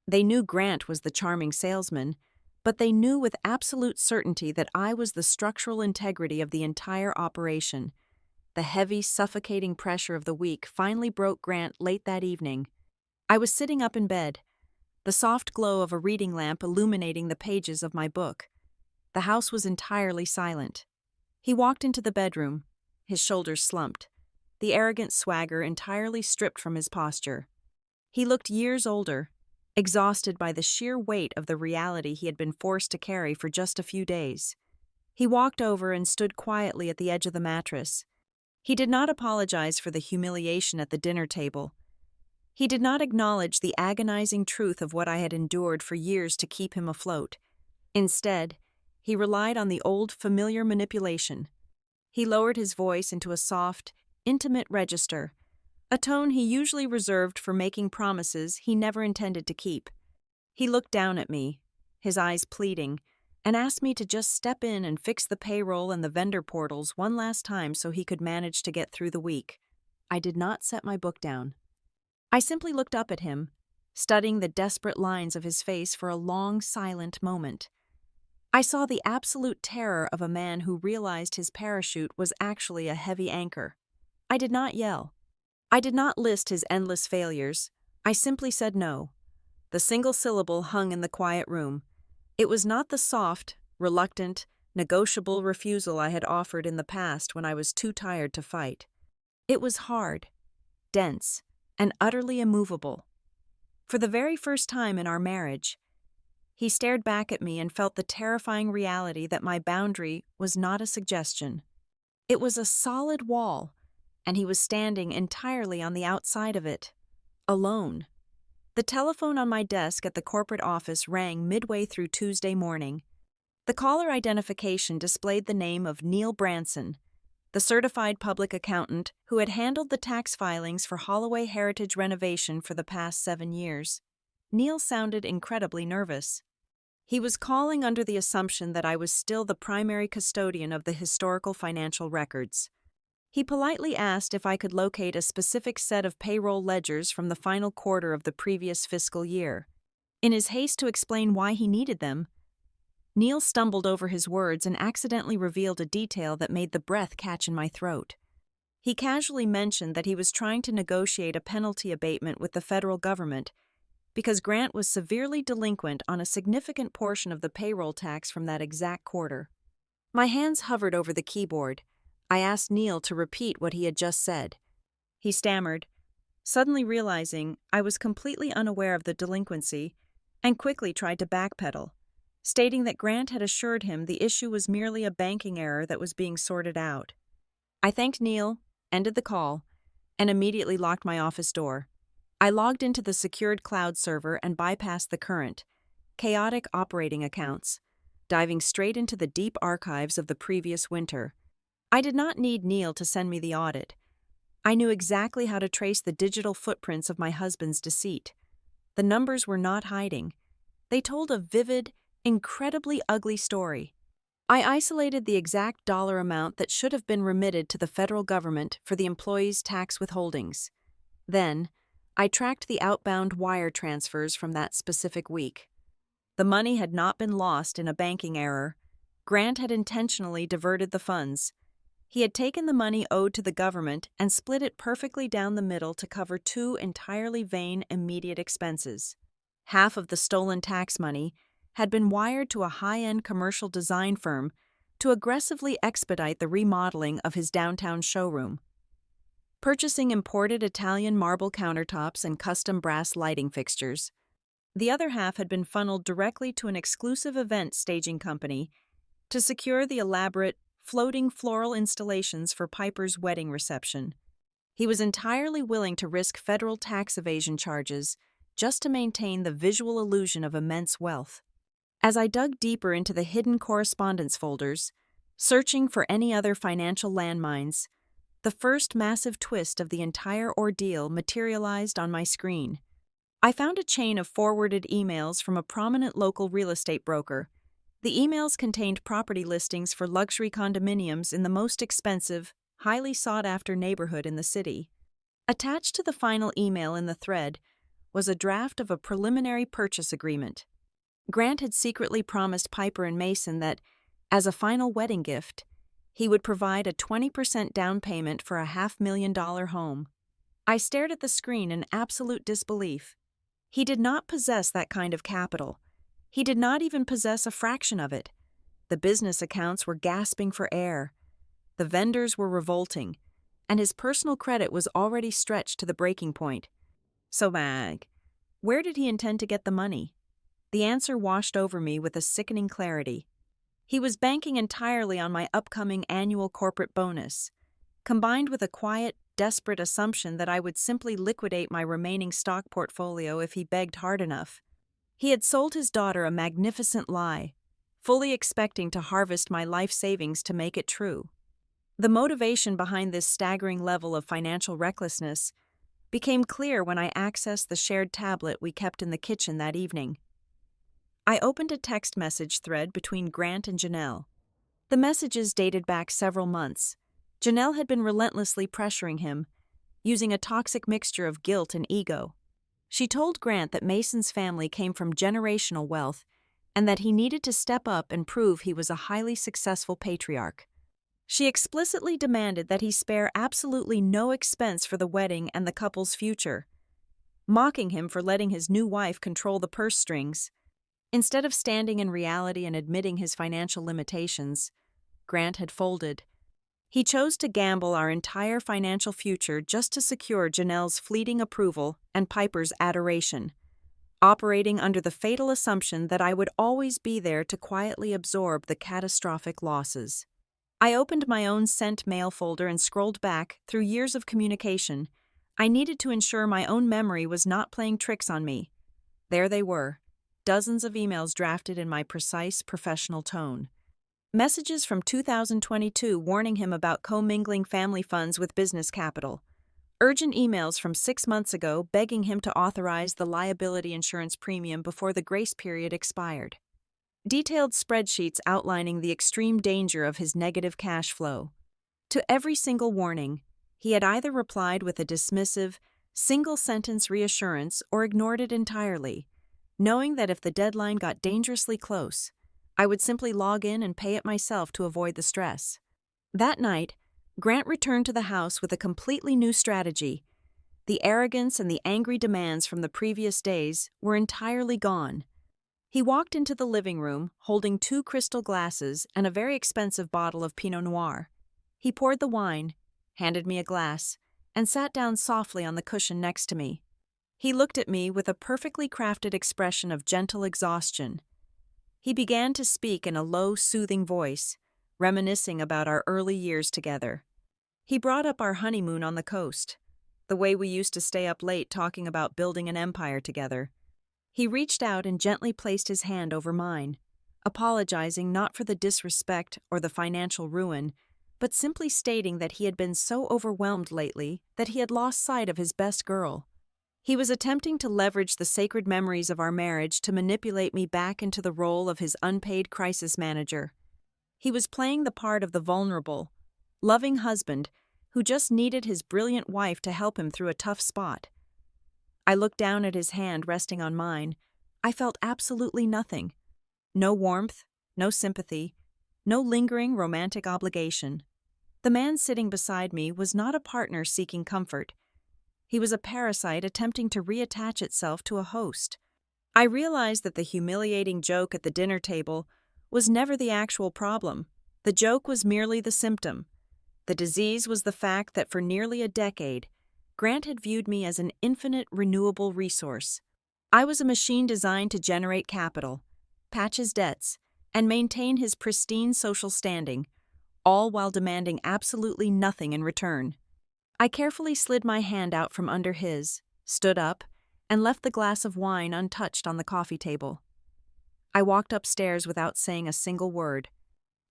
They knew Grant was the charming salesman, but they knew with absolute certainty that I was the structural integrity of the entire operation. The heavy, suffocating pressure of the week finally broke Grant late that evening. I was sitting up in bed, the soft glow of a reading lamp illuminating the pages of my book. The house was entirely silent. He walked into the bedroom, his shoulders slumped, the arrogant swagger entirely stripped from his posture. He looked years older, exhausted by the sheer weight of the reality he had been forced to carry for just a few days. He walked over and stood quietly at the edge of the mattress. He did not apologize for the humiliation at the dinner table. He did not acknowledge the agonizing truth of what I had endured for years to keep him afloat. Instead, he relied on the old, familiar manipulation. He lowered his voice into a soft, intimate register, a tone he usually reserved for making promises he never intended to keep. He looked down at me, his eyes pleading, and asked me to just step in and fix the payroll and the vendor portals one last time so he could manage to get through the week. I did not set my book down. I simply looked up at him, studying the desperate lines of his face for a long, silent moment. I saw the absolute terror of a man who realized his parachute was actually a heavy anchor. I did not yell. I did not list his endless failures. I simply said no. The single syllable hung in the quiet room. It was not the soft, reluctant, negotiable refusal I had offered in the past when I was too tired to fight. It was hard, dense, and utterly immovable. For the very first time in our marriage, he stared back at me and felt the terrifying reality that my boundary was not a suggestion. It was a solid wall, and he was standing entirely on the outside of it, alone. The telephone on my desk at the corporate office rang midway through Tuesday morning. The caller identification displayed the name of Neil Branson, the certified public accountant who had handled the tax filings for Holloway Heritage renovation for the past 7 years. Neil sounded incredibly nervous. He was calling under the assumption that I was still the primary custodian of the historical financial records. He politely asked if I could locate a specific set of payroll ledgers from the final quarter of the previous fiscal year. In his haste to explain why he needed them, Neil stumbled over his words and accidentally revealed a detail that made the breath catch in my throat. He casually mentioned that he was trying to negotiate a penalty abatement with the federal government because Grant was severely delinquent on a significant portion of the payroll tax from that exact quarter. My hands hovered over the keyboard. I asked Neil to repeat what he had just said. He stammered, suddenly realizing I was completely unaware of the delinquency, and quickly tried to backpedal, stating that Grant had assured him the issue was merely a banking error that was being sorted out. I thanked Neil, ended the call, and immediately locked my office door. I logged into the secured cloud server and bypassed the current, chaotic operating accounts, diving straight into the deep archives of the previous winter. I did not need Neil to send me the audit. I knew exactly how to trace the digital footprints of my husband's deceit. The numbers were not hiding. They told a vivid, incredibly ugly story. I isolated the exact dollar amount that should have been remitted to the federal government for the employee's tax withholdings. Then, I tracked the outbound wire transfers from that specific week. The money had not been lost in a banking error. Grant had intentionally diverted the funds. He had taken the money owed to the government and split it perfectly down the middle to cover 2 entirely vain immediate expenses. Half of the stolen tax money had been wired to a high-end commercial design firm to aggressively expedite the remodeling of his downtown showroom, purchasing imported Italian marble countertops and custom brass lighting fixtures. The other half had been funneled directly to an exclusive event staging company to secure the elaborate, floating floral installations for Piper's wedding reception. He was entirely willing to risk federal tax evasion charges just to maintain the visual illusion of immense wealth. As I dug deeper into the hidden correspondence folders, searching for any other financial landmines, the first massive twist of the entire ordeal materialized on my screen. I found a chain of forwarded emails from a prominent local real estate broker. The emails contained property listings for luxury condominiums in the most expensive, highly sought-after neighborhood in the city. Attached to the final email in the thread was a draft of a preliminary purchase agreement. Grant had secretly promised Piper and Mason that, as a final wedding gift, he would provide a 20% down payment for a $500,000 home. I stared at the screen in absolute disbelief. He did not possess that kind of capital. He did not even possess a fraction of it. The business accounts were gasping for air. The vendors were revolting, and his personal credit was already stretched to the breaking point. So, where did he intend to get the money? The answer washed over me with a sickening clarity. He was banking entirely on my upcoming annual corporate bonus, combined with a quiet, desperate assumption that I would simply liquidate my remaining stock portfolio if he begged hard enough. He had sold his daughter a magnificent lie, fully expecting to harvest my life savings to make it true. The motivation behind this staggering level of financial recklessness became clear when I accessed the shared tablet we kept in the kitchen that evening. I opened a text message thread between Grant and Janelle. The messages dated back several months. Janelle had been relentlessly pressuring him, using a toxic mixture of guilt and ego. She told Grant that Mason's family came from generational wealth and that he needed to step up and prove he was a highly successful patriarch. She explicitly demanded that he spare absolutely no expense for the wedding and the couple's future, mocking him for letting his new wife control the purse strings. Instead of standing in reality and admitting his financial limitations, Grant had folded. He chose to gamble our entire financial future just to secure Janelle's fleeting approval and Piper's adoration, operating under the fatal assumption that I would always be there to quietly absorb the catastrophic losses. I opened my own sent mail folder and scrolled back through years of communication. I needed to ensure my own memory was not playing tricks on me. There they were, dozens of emails drafted in my precise professional tone. Messages from 2022 warning him about commingling family funds with business capital. Urgent emails from 6 months ago begging him to authorize the liability insurance premium before the grace period expired. Detailed spreadsheets outlining the extreme danger of his negative cash flow. To every single warning, he had either replied with a dismissive, single-sentence reassurance or ignored it entirely, knowing that if the deadline got dangerously close, I would simply log in and pay it myself to avoid the stress. That night, Grant returned to the house with a completely new strategy. The arrogance and the angry demands from the previous days were entirely gone. He walked into the living room, holding 2 crystal glasses and a very expensive bottle of Pinot Noir. He poured the wine, handed me a glass, and sat down softly on the cushion next to me. He looked at me with a perfectly crafted expression of gentle exhaustion. He began to speak in a low, soothing voice, reminiscing about our early years together. He brought up our honeymoon on the coast, the way we used to stay up late talking about building an empire together. He reached out and gently placed his hand over mine, apologizing not for the disrespect or the financial ruin, but simply stating that he had been so overwhelmed lately that he had lost sight of his best girl. He was attempting to leverage the sacred memories of our marriage to manipulate me back into the role of his unpaid crisis manager. He was playing the part of the vulnerable, loving husband who just needed his brilliant wife to help him through a tough spot. I looked down at his hand resting on mine. I felt absolutely nothing. No warmth, no sympathy, no lingering romantic obligation. The man sitting beside me was not a partner seeking comfort. He was a parasite attempting to reattach itself to a host. I realized that the humiliating joke at the dinner table was never the actual problem. The joke was merely the symptom. The disease was the fact that for nearly a decade, Grant had viewed me as an infinite renewable resource. I was a machine designed to generate capital, patch his debts, and maintain his pristine social standing, all while demanding absolutely nothing in return. I carefully slid my hand out from under his, stood up, and left the glass of wine untouched on the coffee table. I walked upstairs without saying a single word.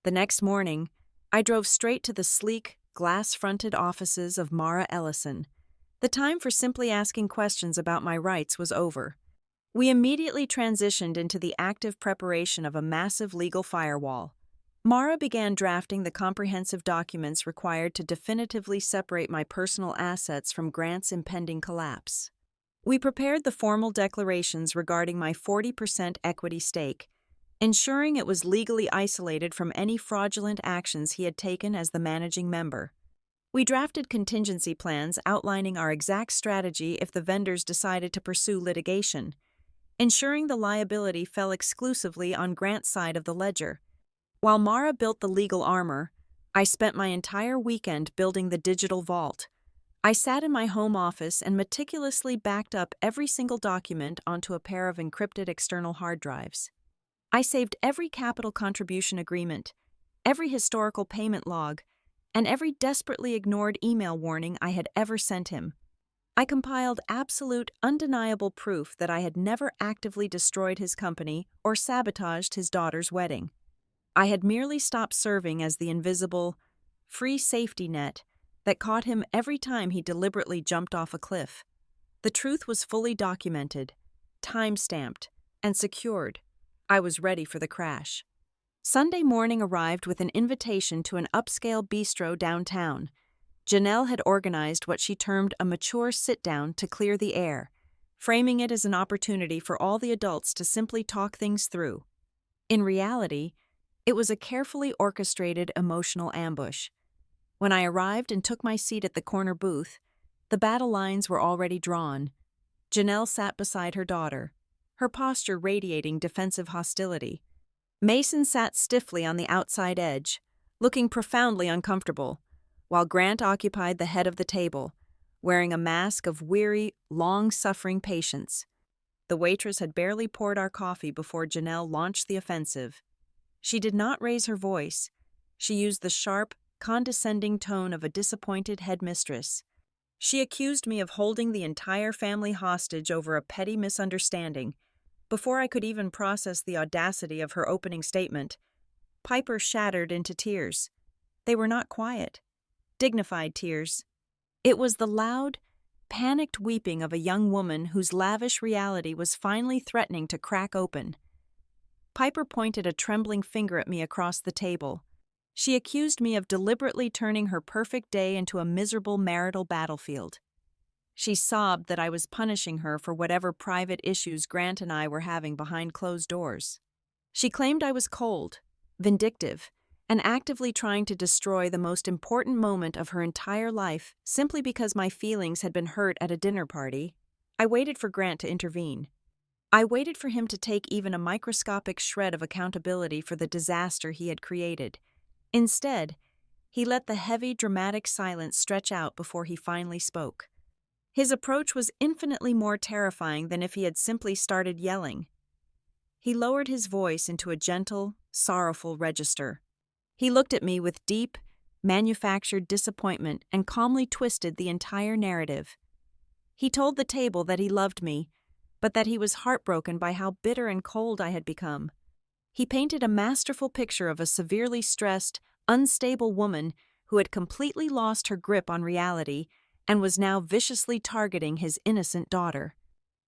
The next morning, I drove straight to the sleek, glass-fronted offices of Mara Ellison. The time for simply asking questions about my rights was over. We immediately transitioned into the active preparation of a massive legal firewall. Mara began drafting the comprehensive documents required to definitively separate my personal assets from Grant's impending collapse. We prepared the formal declarations regarding my 40% equity stake, ensuring it was legally isolated from any fraudulent actions he had taken as the managing member. We drafted contingency plans outlining our exact strategy if the vendors decided to pursue litigation, ensuring the liability fell exclusively on Grant's side of the ledger. While Mara built the legal armor, I spent my entire weekend building the digital vault. I sat in my home office and meticulously backed up every single document onto a pair of encrypted external hard drives. I saved every capital contribution agreement, every historical payment log, and every desperately ignored email warning I had ever sent him. I compiled absolute, undeniable proof that I had never actively destroyed his company or sabotaged his daughter's wedding. I had merely stopped serving as the invisible, free safety net that caught him every time he deliberately jumped off a cliff. The truth was fully documented, time-stamped, and secured. I was ready for the crash. Sunday morning arrived with an invitation to an upscale bistro downtown. Janelle had organized what she termed a mature sit-down to clear the air, framing it as an opportunity for all the adults to simply talk things through. In reality, it was a carefully orchestrated emotional ambush. When I arrived and took my seat at the corner booth, the battle lines were already drawn. Janelle sat beside her daughter, her posture radiating defensive hostility. Mason sat stiffly on the outside edge, looking profoundly uncomfortable, while Grant occupied the head of the table, wearing a mask of weary, long-suffering patience. The waitress had barely poured our coffee before Janelle launched the offensive. She did not raise her voice. She used the sharp, condescending tone of a disappointed headmistress. She accused me of holding the entire family hostage over a petty misunderstanding. Before I could even process the audacity of her opening statement, Piper shattered into tears. They were not quiet, dignified tears. It was the loud, panicked weeping of a young woman whose lavish reality was finally threatening to crack open. Piper pointed a trembling finger at me across the table. She accused me of deliberately turning her perfect day into a miserable marital battlefield. She sobbed that I was punishing her for whatever private issues Grant and I were having behind closed doors. She claimed I was cold, vindictive, and actively trying to destroy the most important moment of her entire life simply because my feelings had been hurt at a dinner party. I waited for Grant to intervene. I waited for him to take even a microscopic shred of accountability for the disaster he had created. Instead, he let the heavy, dramatic silence stretch out before he finally spoke. His approach was infinitely more terrifying than if he had simply started yelling. He lowered his voice into a gentle, sorrowful register. He looked at me with deep, manufactured disappointment and calmly twisted the entire narrative. He told the table that he loved me, but that he was heartbroken by how bitter and cold I had become. He painted a masterful picture of a severely stressed, unstable woman who had completely lost her grip on reality and was now viciously targeting his innocent daughter.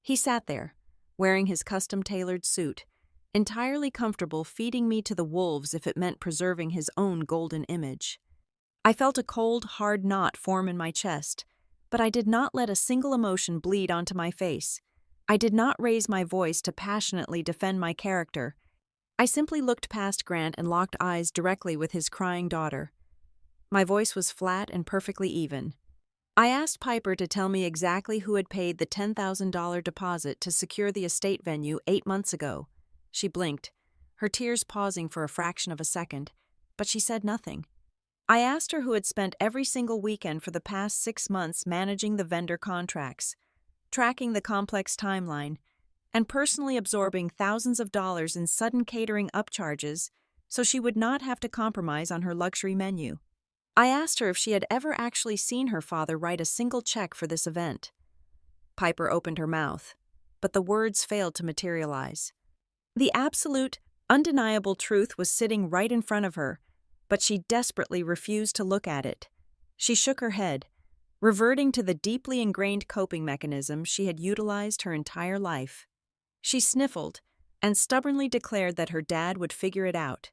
He sat there, wearing his custom-tailored suit, entirely comfortable feeding me to the wolves if it meant preserving his own golden image. I felt a cold, hard knot form in my chest, but I did not let a single emotion bleed onto my face. I did not raise my voice to passionately defend my character. I simply looked past Grant and locked eyes directly with his crying daughter. My voice was flat and perfectly even. I asked Piper to tell me exactly who had paid the $10,000 deposit to secure the estate venue 8 months ago. She blinked, her tears pausing for a fraction of a second, but she said nothing. I asked her who had spent every single weekend for the past 6 months managing the vendor contracts, tracking the complex timeline, and personally absorbing thousands of dollars in sudden catering upcharges so she would not have to compromise on her luxury menu. I asked her if she had ever actually seen her father write a single check for this event. Piper opened her mouth, but the words failed to materialize. The absolute, undeniable truth was sitting right in front of her, but she desperately refused to look at it. She shook her head, reverting to the deeply ingrained coping mechanism she had utilized her entire life. She sniffled and stubbornly declared that her dad would figure it out.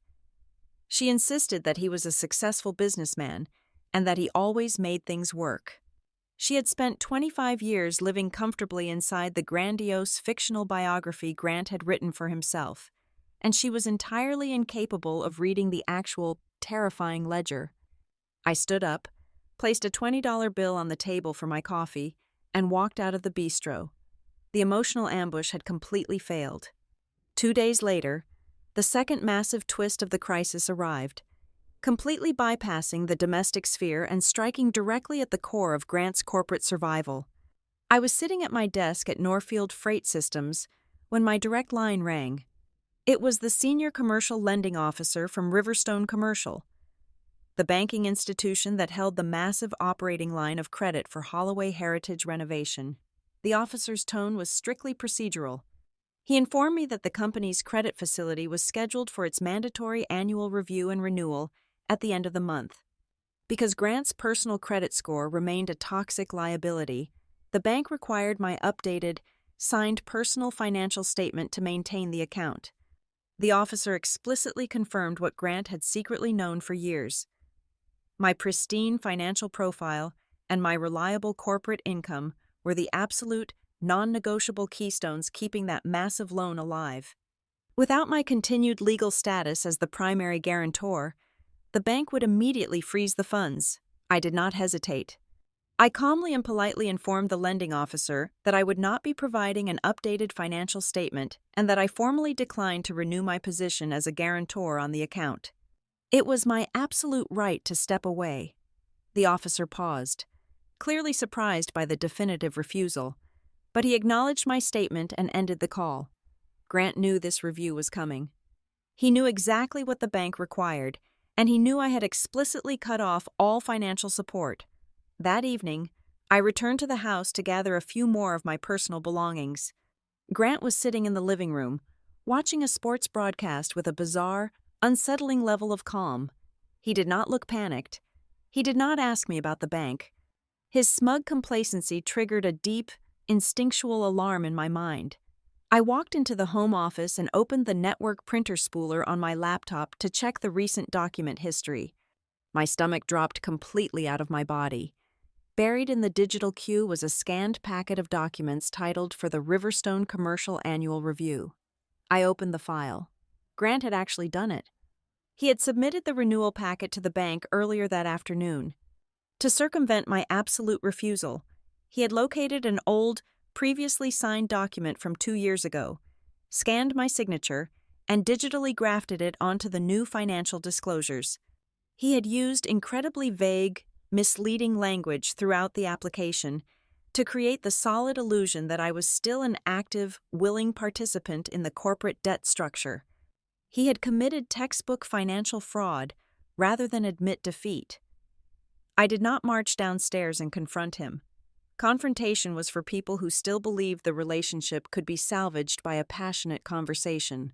She insisted that he was a successful businessman and that he always made things work. She had spent 25 years living comfortably inside the grandiose fictional biography Grant had written for himself, and she was entirely incapable of reading the actual, terrifying ledger. I stood up, placed a $20 bill on the table for my coffee, and walked out of the bistro. The emotional ambush had completely failed. 2 days later, the second massive twist of the crisis arrived, completely bypassing the domestic sphere and striking directly at the core of Grant's corporate survival. I was sitting at my desk at Norfield Freight Systems when my direct line rang. It was the senior commercial lending officer from Riverstone Commercial, the banking institution that held the massive operating line of credit for Holloway Heritage renovation. The officer's tone was strictly procedural. He informed me that the company's credit facility was scheduled for its mandatory annual review and renewal at the end of the month. Because Grant's personal credit score remained a toxic liability, the bank required my updated, signed personal financial statement to maintain the account. The officer explicitly confirmed what Grant had secretly known for years. My pristine financial profile and my reliable corporate income were the absolute, non-negotiable keystones keeping that massive loan alive. Without my continued legal status as the primary guarantor, the bank would immediately freeze the funds. I did not hesitate. I calmly and politely informed the lending officer that I would not be providing an updated financial statement and that I formally declined to renew my position as a guarantor on the account. It was my absolute right to step away. The officer paused, clearly surprised by the definitive refusal, but he acknowledged my statement and ended the call. Grant knew this review was coming. He knew exactly what the bank required, and he knew I had explicitly cut off all financial support. That evening, I returned to the house to gather a few more of my personal belongings. Grant was sitting in the living room, watching a sports broadcast with a bizarre, unsettling level of calm. He did not look panicked. He did not ask me about the bank. His smug complacency triggered a deep, instinctual alarm in my mind. I walked into the home office and opened the network printer spooler on my laptop to check the recent document history. My stomach dropped completely out of my body. Buried in the digital queue was a scanned packet of documents titled for the Riverstone Commercial Annual Review. I opened the file. Grant had actually done it. He had submitted the renewal packet to the bank earlier that afternoon. To circumvent my absolute refusal, he had located an old, previously signed document from 2 years ago, scanned my signature, and digitally grafted it onto the new financial disclosures. He had used incredibly vague, misleading language throughout the application to create the solid illusion that I was still an active, willing participant in the corporate debt structure. He had committed textbook financial fraud rather than admit defeat. I did not march downstairs and confront him. Confrontation was for people who still believed the relationship could be salvaged by a passionate conversation.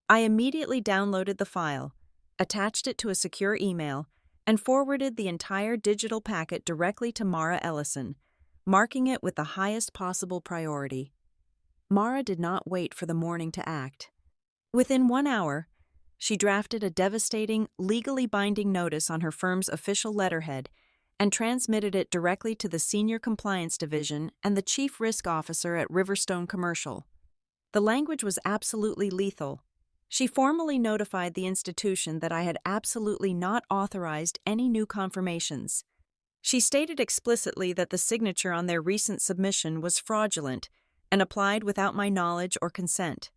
I immediately downloaded the file, attached it to a secure email, and forwarded the entire digital packet directly to Mara Ellison, marking it with the highest possible priority. Mara did not wait for the morning to act. Within 1 hour, she drafted a devastating, legally binding notice on her firm's official letterhead and transmitted it directly to the Senior Compliance Division and the Chief Risk Officer at Riverstone Commercial. The language was absolutely lethal. She formally notified the institution that I had absolutely not authorized any new confirmations. She stated explicitly that the signature on their recent submission was fraudulent and applied without my knowledge or consent.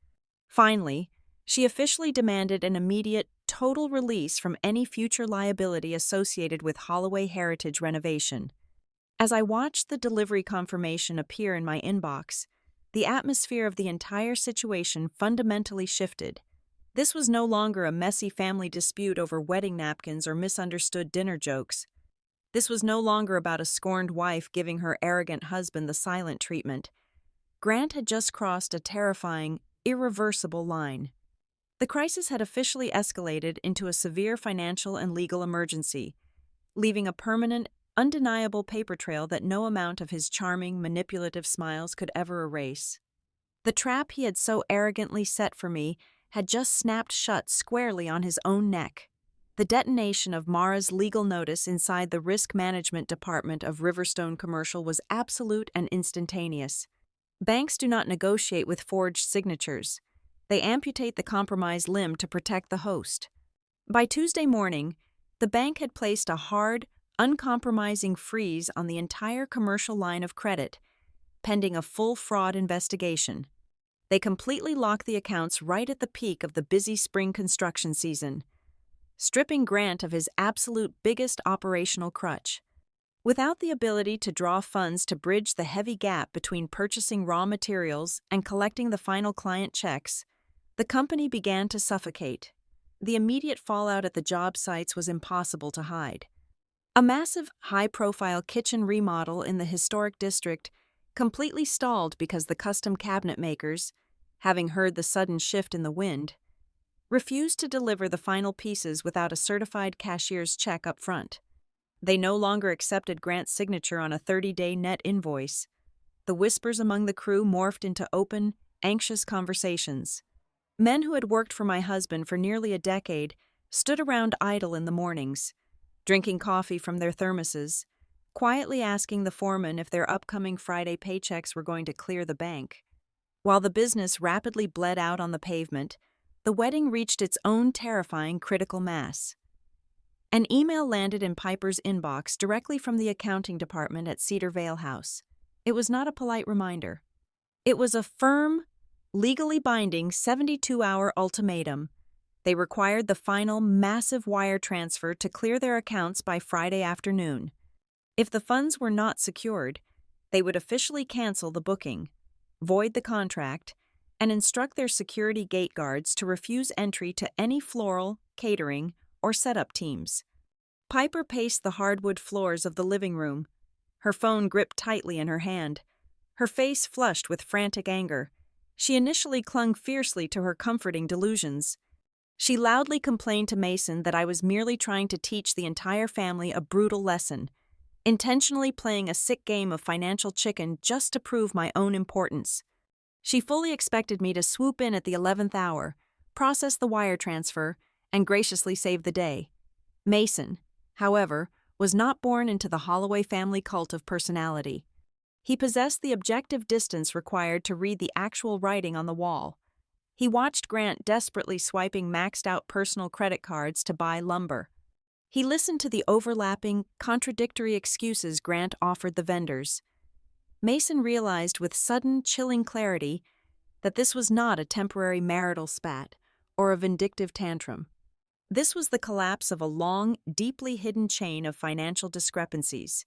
Finally, she officially demanded an immediate, total release from any future liability associated with Holloway Heritage renovation. As I watched the delivery confirmation appear in my inbox, the atmosphere of the entire situation fundamentally shifted. This was no longer a messy family dispute over wedding napkins or misunderstood dinner jokes. This was no longer about a scorned wife giving her arrogant husband the silent treatment. Grant had just crossed a terrifying, irreversible line. The crisis had officially escalated into a severe financial and legal emergency, leaving a permanent, undeniable paper trail that no amount of his charming, manipulative smiles could ever erase. The trap he had so arrogantly set for me had just snapped shut squarely on his own neck. The detonation of Mara's legal notice inside the risk management department of Riverstone Commercial was absolute and instantaneous. Banks do not negotiate with forged signatures. They amputate the compromised limb to protect the host. By Tuesday morning, the bank had placed a hard, uncompromising freeze on the entire commercial line of credit, pending a full fraud investigation. They completely locked the accounts right at the peak of the busy spring construction season, stripping Grant of his absolute biggest operational crutch. Without the ability to draw funds to bridge the heavy gap between purchasing raw materials and collecting the final client checks, the company began to suffocate. The immediate fallout at the job sites was impossible to hide. A massive, high-profile kitchen remodel in the historic district completely stalled because the custom cabinet makers, having heard the sudden shift in the wind, refused to deliver the final pieces without a certified cashier's check up front. They no longer accepted Grant's signature on a 30-day net invoice. The whispers among the crew morphed into open, anxious conversations. Men who had worked for my husband for nearly a decade stood around idle in the mornings, drinking coffee from their thermoses, quietly asking the foreman if their upcoming Friday paychecks were going to clear the bank. While the business rapidly bled out on the pavement, the wedding reached its own terrifying critical mass. An email landed in Piper's inbox directly from the accounting department at Cedar Vale House. It was not a polite reminder. It was a firm, legally binding 72-hour ultimatum. They required the final massive wire transfer to clear their accounts by Friday afternoon. If the funds were not secured, they would officially cancel the booking, void the contract, and instruct their security gate guards to refuse entry to any floral, catering, or setup teams. Piper paced the hardwood floors of the living room, her phone gripped tightly in her hand, her face flushed with frantic anger. She initially clung fiercely to her comforting delusions. She loudly complained to Mason that I was merely trying to teach the entire family a brutal lesson, intentionally playing a sick game of financial chicken just to prove my own importance. She fully expected me to swoop in at the 11th hour, process the wire transfer, and graciously save the day. Mason, however, was not born into the Holloway family cult of personality. He possessed the objective distance required to read the actual writing on the wall. He watched Grant desperately swiping maxed-out personal credit cards to buy lumber. He listened to the overlapping, contradictory excuses Grant offered the vendors. Mason realized with sudden, chilling clarity that this was not a temporary marital spat or a vindictive tantrum. This was the collapse of a long, deeply hidden chain of financial discrepancies.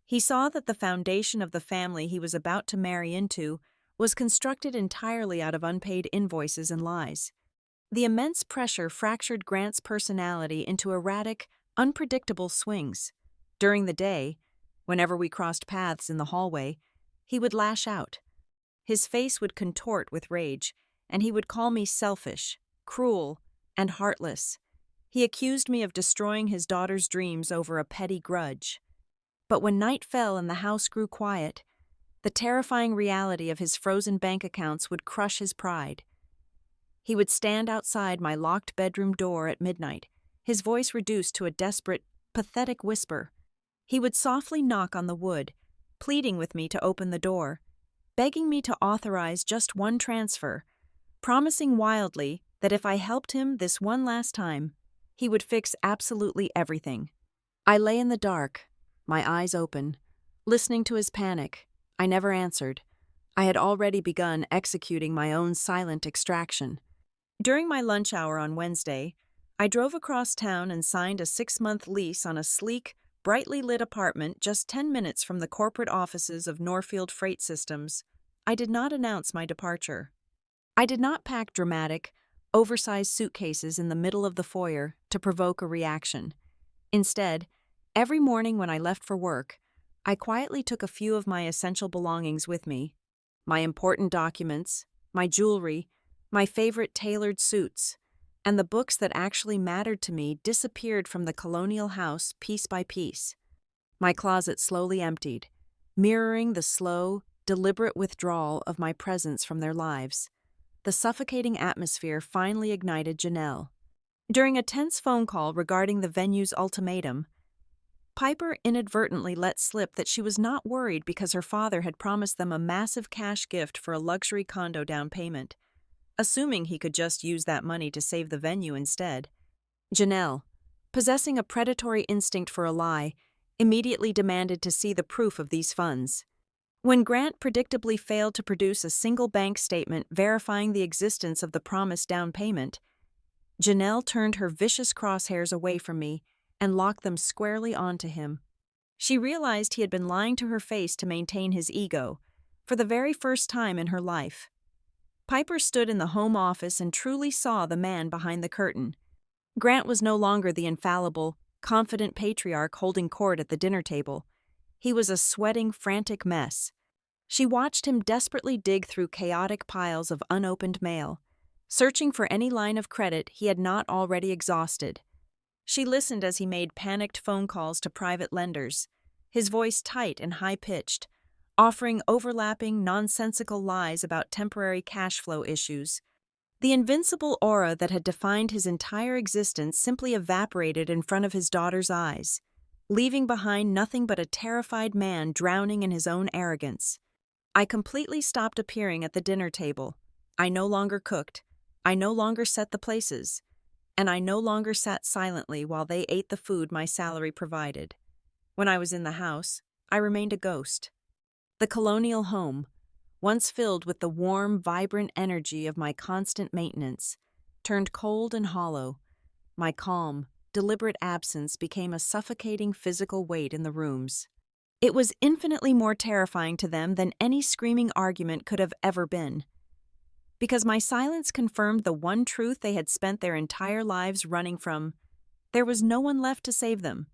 He saw that the foundation of the family he was about to marry into was constructed entirely out of unpaid invoices and lies. The immense pressure fractured Grant's personality into erratic, unpredictable swings. During the day, whenever we crossed paths in the hallway, he would lash out. His face would contort with rage, and he would call me selfish, cruel, and heartless. He accused me of destroying his daughter's dreams over a petty grudge. But when night fell and the house grew quiet, the terrifying reality of his frozen bank accounts would crush his pride. He would stand outside my locked bedroom door at midnight, his voice reduced to a desperate, pathetic whisper. He would softly knock on the wood, pleading with me to open the door, begging me to authorize just one transfer, promising wildly that if I helped him this one last time, he would fix absolutely everything. I lay in the dark, my eyes open, listening to his panic. I never answered. I had already begun executing my own silent extraction. During my lunch hour on Wednesday, I drove across town and signed a 6-month lease on a sleek, brightly lit apartment just 10 minutes from the corporate offices of Norfield Freight Systems. I did not announce my departure. I did not pack dramatic, oversized suitcases in the middle of the foyer to provoke a reaction. Instead, every morning when I left for work, I quietly took a few of my essential belongings with me. My important documents, my jewelry, my favorite tailored suits, and the books that actually mattered to me disappeared from the colonial house piece by piece. My closet slowly emptied, mirroring the slow, deliberate withdrawal of my presence from their lives. The suffocating atmosphere finally ignited Janelle. During a tense phone call regarding the venue's ultimatum, Piper inadvertently let slip that she was not worried because her father had promised them a massive cash gift for a luxury condo down payment, assuming he could just use that money to save the venue instead. Janelle, possessing a predatory instinct for a lie, immediately demanded to see the proof of these funds. When Grant predictably failed to produce a single bank statement verifying the existence of the promised down payment, Janelle turned her vicious crosshairs away from me and locked them squarely onto him. She realized he had been lying to her face to maintain his ego, for the very first time in her life. Piper stood in the home office and truly saw the man behind the curtain. Grant was no longer the infallible, confident patriarch holding court at the dinner table. He was a sweating, frantic mess. She watched him desperately dig through chaotic piles of unopened mail, searching for any line of credit he had not already exhausted. She listened as he made panicked phone calls to private lenders, his voice tight and high-pitched, offering overlapping, nonsensical lies about temporary cash flow issues. The invincible aura that had defined his entire existence simply evaporated in front of his daughter's eyes, leaving behind nothing but a terrified man drowning in his own arrogance. I completely stopped appearing at the dinner table. I no longer cooked. I no longer set the places. and I no longer sat silently while they ate the food my salary provided. When I was in the house, I remained a ghost. The colonial home, once filled with the warm, vibrant energy of my constant maintenance, turned cold and hollow. My calm, deliberate absence became a suffocating physical weight in the rooms. It was infinitely more terrifying to them than any screaming argument could have ever been, because my silence confirmed the one truth they had spent their entire lives running from. There was no one left to save them.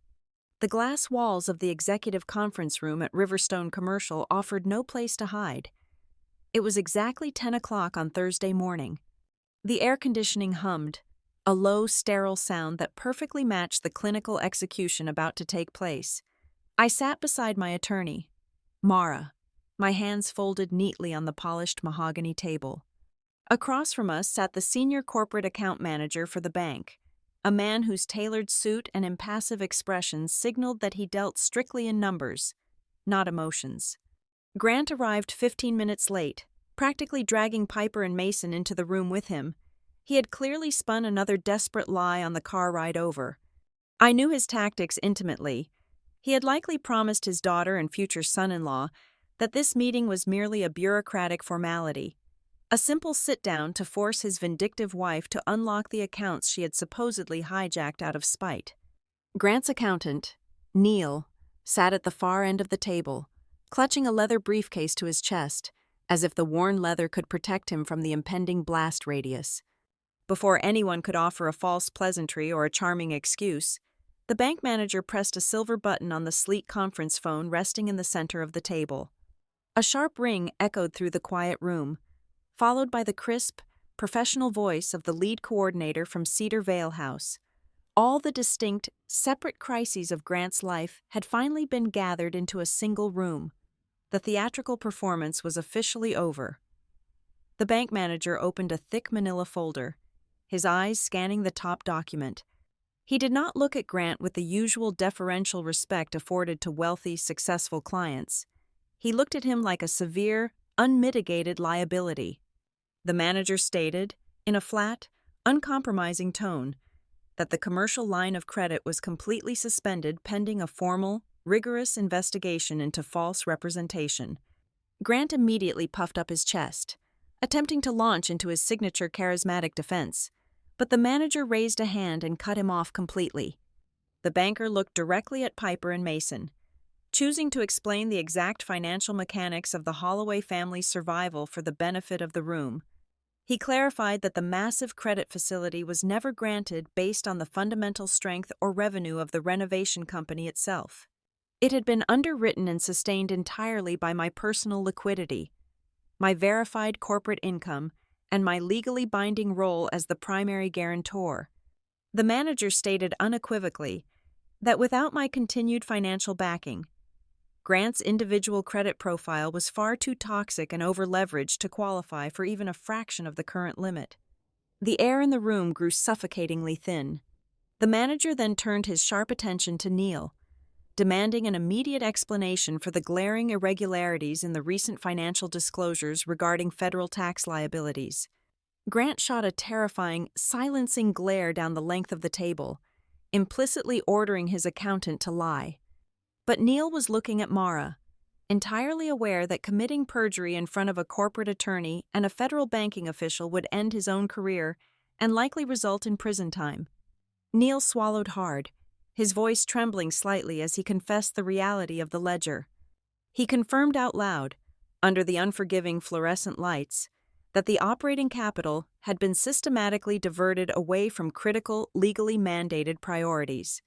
The glass walls of the executive conference room at Riverstone Commercial offered no place to hide. It was exactly 10 o'clock on Thursday morning. The air conditioning hummed, a low, sterile sound that perfectly matched the clinical execution about to take place. I sat beside my attorney, Mara, my hands folded neatly on the polished mahogany table. Across from us sat the senior corporate account manager for the bank, a man whose tailored suit and impassive expressions signaled that he dealt strictly in numbers, not emotions. Grant arrived 15 minutes late, practically dragging Piper and Mason into the room with him. He had clearly spun another desperate lie on the car ride over. I knew his tactics intimately. He had likely promised his daughter and future son-in-law that this meeting was merely a bureaucratic formality, a simple sit-down to force his vindictive wife to unlock the accounts she had supposedly hijacked out of spite. Grant's accountant, Neil, sat at the far end of the table, clutching a leather briefcase to his chest, as if the worn leather could protect him from the impending blast radius. Before anyone could offer a false pleasantry or a charming excuse, the bank manager pressed a silver button on the sleek conference phone resting in the center of the table. A sharp ring echoed through the quiet room, followed by the crisp, professional voice of the lead coordinator from Cedar Vale House. All the distinct, separate crises of Grant's life had finally been gathered into a single room. The theatrical performance was officially over. The bank manager opened a thick manila folder, his eyes scanning the top document. He did not look at Grant with the usual deferential respect afforded to wealthy, successful clients. He looked at him like a severe, unmitigated liability. The manager stated, in a flat, uncompromising tone, that the commercial line of credit was completely suspended pending a formal, rigorous investigation into false representation. Grant immediately puffed up his chest, attempting to launch into his signature charismatic defense, but the manager raised a hand and cut him off completely. The banker looked directly at Piper and Mason, choosing to explain the exact financial mechanics of the Holloway family's survival for the benefit of the room. He clarified that the massive credit facility was never granted based on the fundamental strength or revenue of the renovation company itself. It had been underwritten and sustained entirely by my personal liquidity, my verified corporate income, and my legally binding role as the primary guarantor. The manager stated unequivocally that without my continued financial backing, Grant's individual credit profile was far too toxic and over-leveraged to qualify for even a fraction of the current limit. The air in the room grew suffocatingly thin. The manager then turned his sharp attention to Neil, demanding an immediate explanation for the glaring irregularities in the recent financial disclosures regarding federal tax liabilities. Grant shot a terrifying, silencing glare down the length of the table, implicitly ordering his accountant to lie. But Neil was looking at Mara, entirely aware that committing perjury in front of a corporate attorney and a federal banking official would end his own career and likely result in prison time. Neil swallowed hard, his voice trembling slightly as he confessed the reality of the ledger. He confirmed out loud, under the unforgiving fluorescent lights, that the operating capital had been systematically diverted away from critical, legally mandated priorities.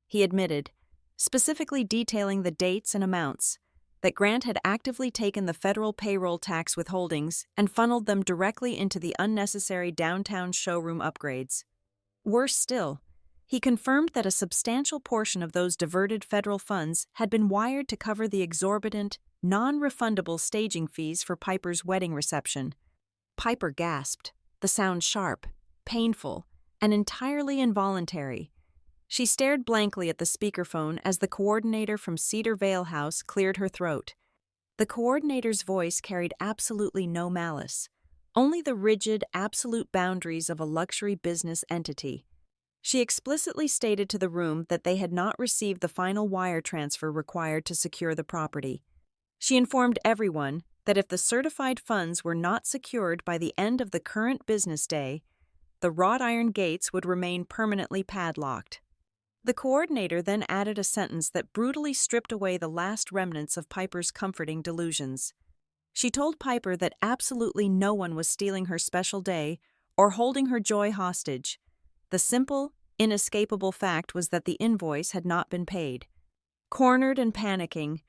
He admitted, specifically detailing the dates and amounts, that Grant had actively taken the federal payroll tax withholdings and funneled them directly into the unnecessary downtown showroom upgrades. Worse still, he confirmed that a substantial portion of those diverted federal funds had been wired to cover the exorbitant, non-refundable staging fees for Piper's wedding reception. Piper gasped, the sound sharp, painful, and entirely involuntary. She stared blankly at the speakerphone as the coordinator from Cedar Vale House cleared her throat. The coordinator's voice carried absolutely no malice, only the rigid, absolute boundaries of a luxury business entity. She explicitly stated to the room that they had not received the final wire transfer required to secure the property. She informed everyone that if the certified funds were not secured by the end of the current business day, the wrought iron gates would remain permanently padlocked. The coordinator then added a sentence that brutally stripped away the last remnants of Piper's comforting delusions. She told Piper that absolutely no one was stealing her special day or holding her joy hostage. The simple, inescapable fact was that the invoice had not been paid. Cornered and panicking,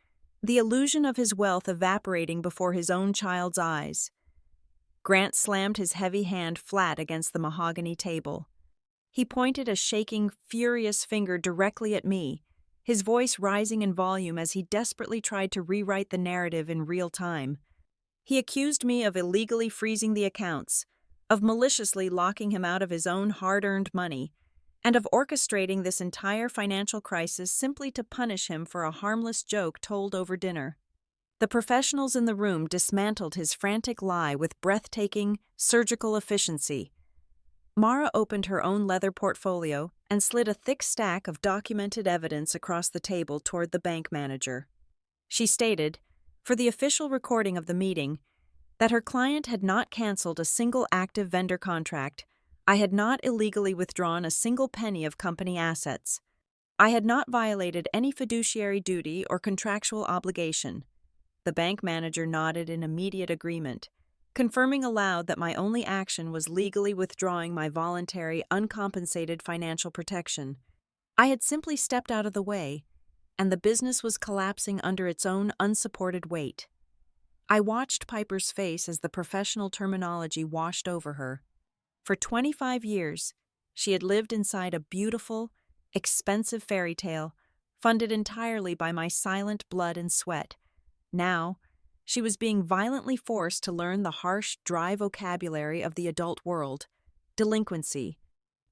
the illusion of his wealth evaporating before his own child's eyes, Grant slammed his heavy hand flat against the mahogany table. He pointed a shaking, furious finger directly at me, his voice rising in volume as he desperately tried to rewrite the narrative in real time. He accused me of illegally freezing the accounts, of maliciously locking him out of his own hard-earned money, and of orchestrating this entire financial crisis simply to punish him for a harmless joke told over dinner. The professionals in the room dismantled his frantic lie with breathtaking, surgical efficiency. Mara opened her own leather portfolio and slid a thick stack of documented evidence across the table toward the bank manager. She stated, for the official recording of the meeting, that her client had not canceled a single active vendor contract. I had not illegally withdrawn a single penny of company assets. I had not violated any fiduciary duty or contractual obligation. The bank manager nodded in immediate agreement, confirming aloud that my only action was legally withdrawing my voluntary, uncompensated financial protection. I had simply stepped out of the way, and the business was collapsing under its own unsupported weight. I watched Piper's face as the professional terminology washed over her. For 25 years, she had lived inside a beautiful, expensive fairy tale, funded entirely by my silent blood and sweat. Now, she was being violently forced to learn the harsh, dry vocabulary of the adult world: delinquency,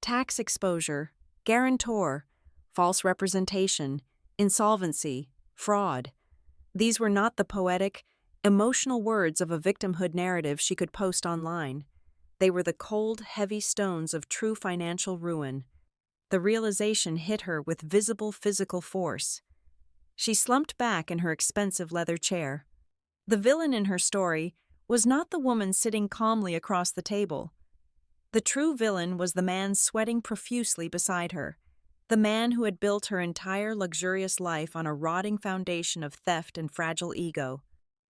tax exposure, guarantor, false representation, insolvency, fraud. These were not the poetic, emotional words of a victimhood narrative she could post online. They were the cold, heavy stones of true financial ruin. The realization hit her with visible physical force. She slumped back in her expensive leather chair. The villain in her story was not the woman sitting calmly across the table. The true villain was the man sweating profusely beside her, the man who had built her entire luxurious life on a rotting foundation of theft and fragile ego.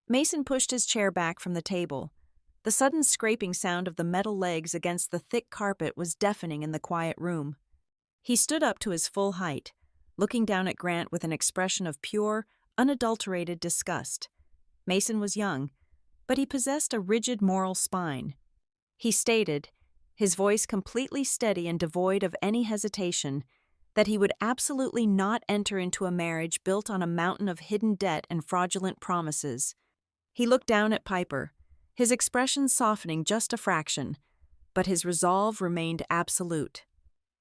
Mason pushed his chair back from the table. The sudden scraping sound of the metal legs against the thick carpet was deafening in the quiet room. He stood up to his full height, looking down at Grant with an expression of pure, unadulterated disgust. Mason was young, but he possessed a rigid moral spine. He stated, his voice completely steady and devoid of any hesitation, that he would absolutely not enter into a marriage built on a mountain of hidden debt and fraudulent promises. He looked down at Piper, his expression softening just a fraction, but his resolve remained absolute.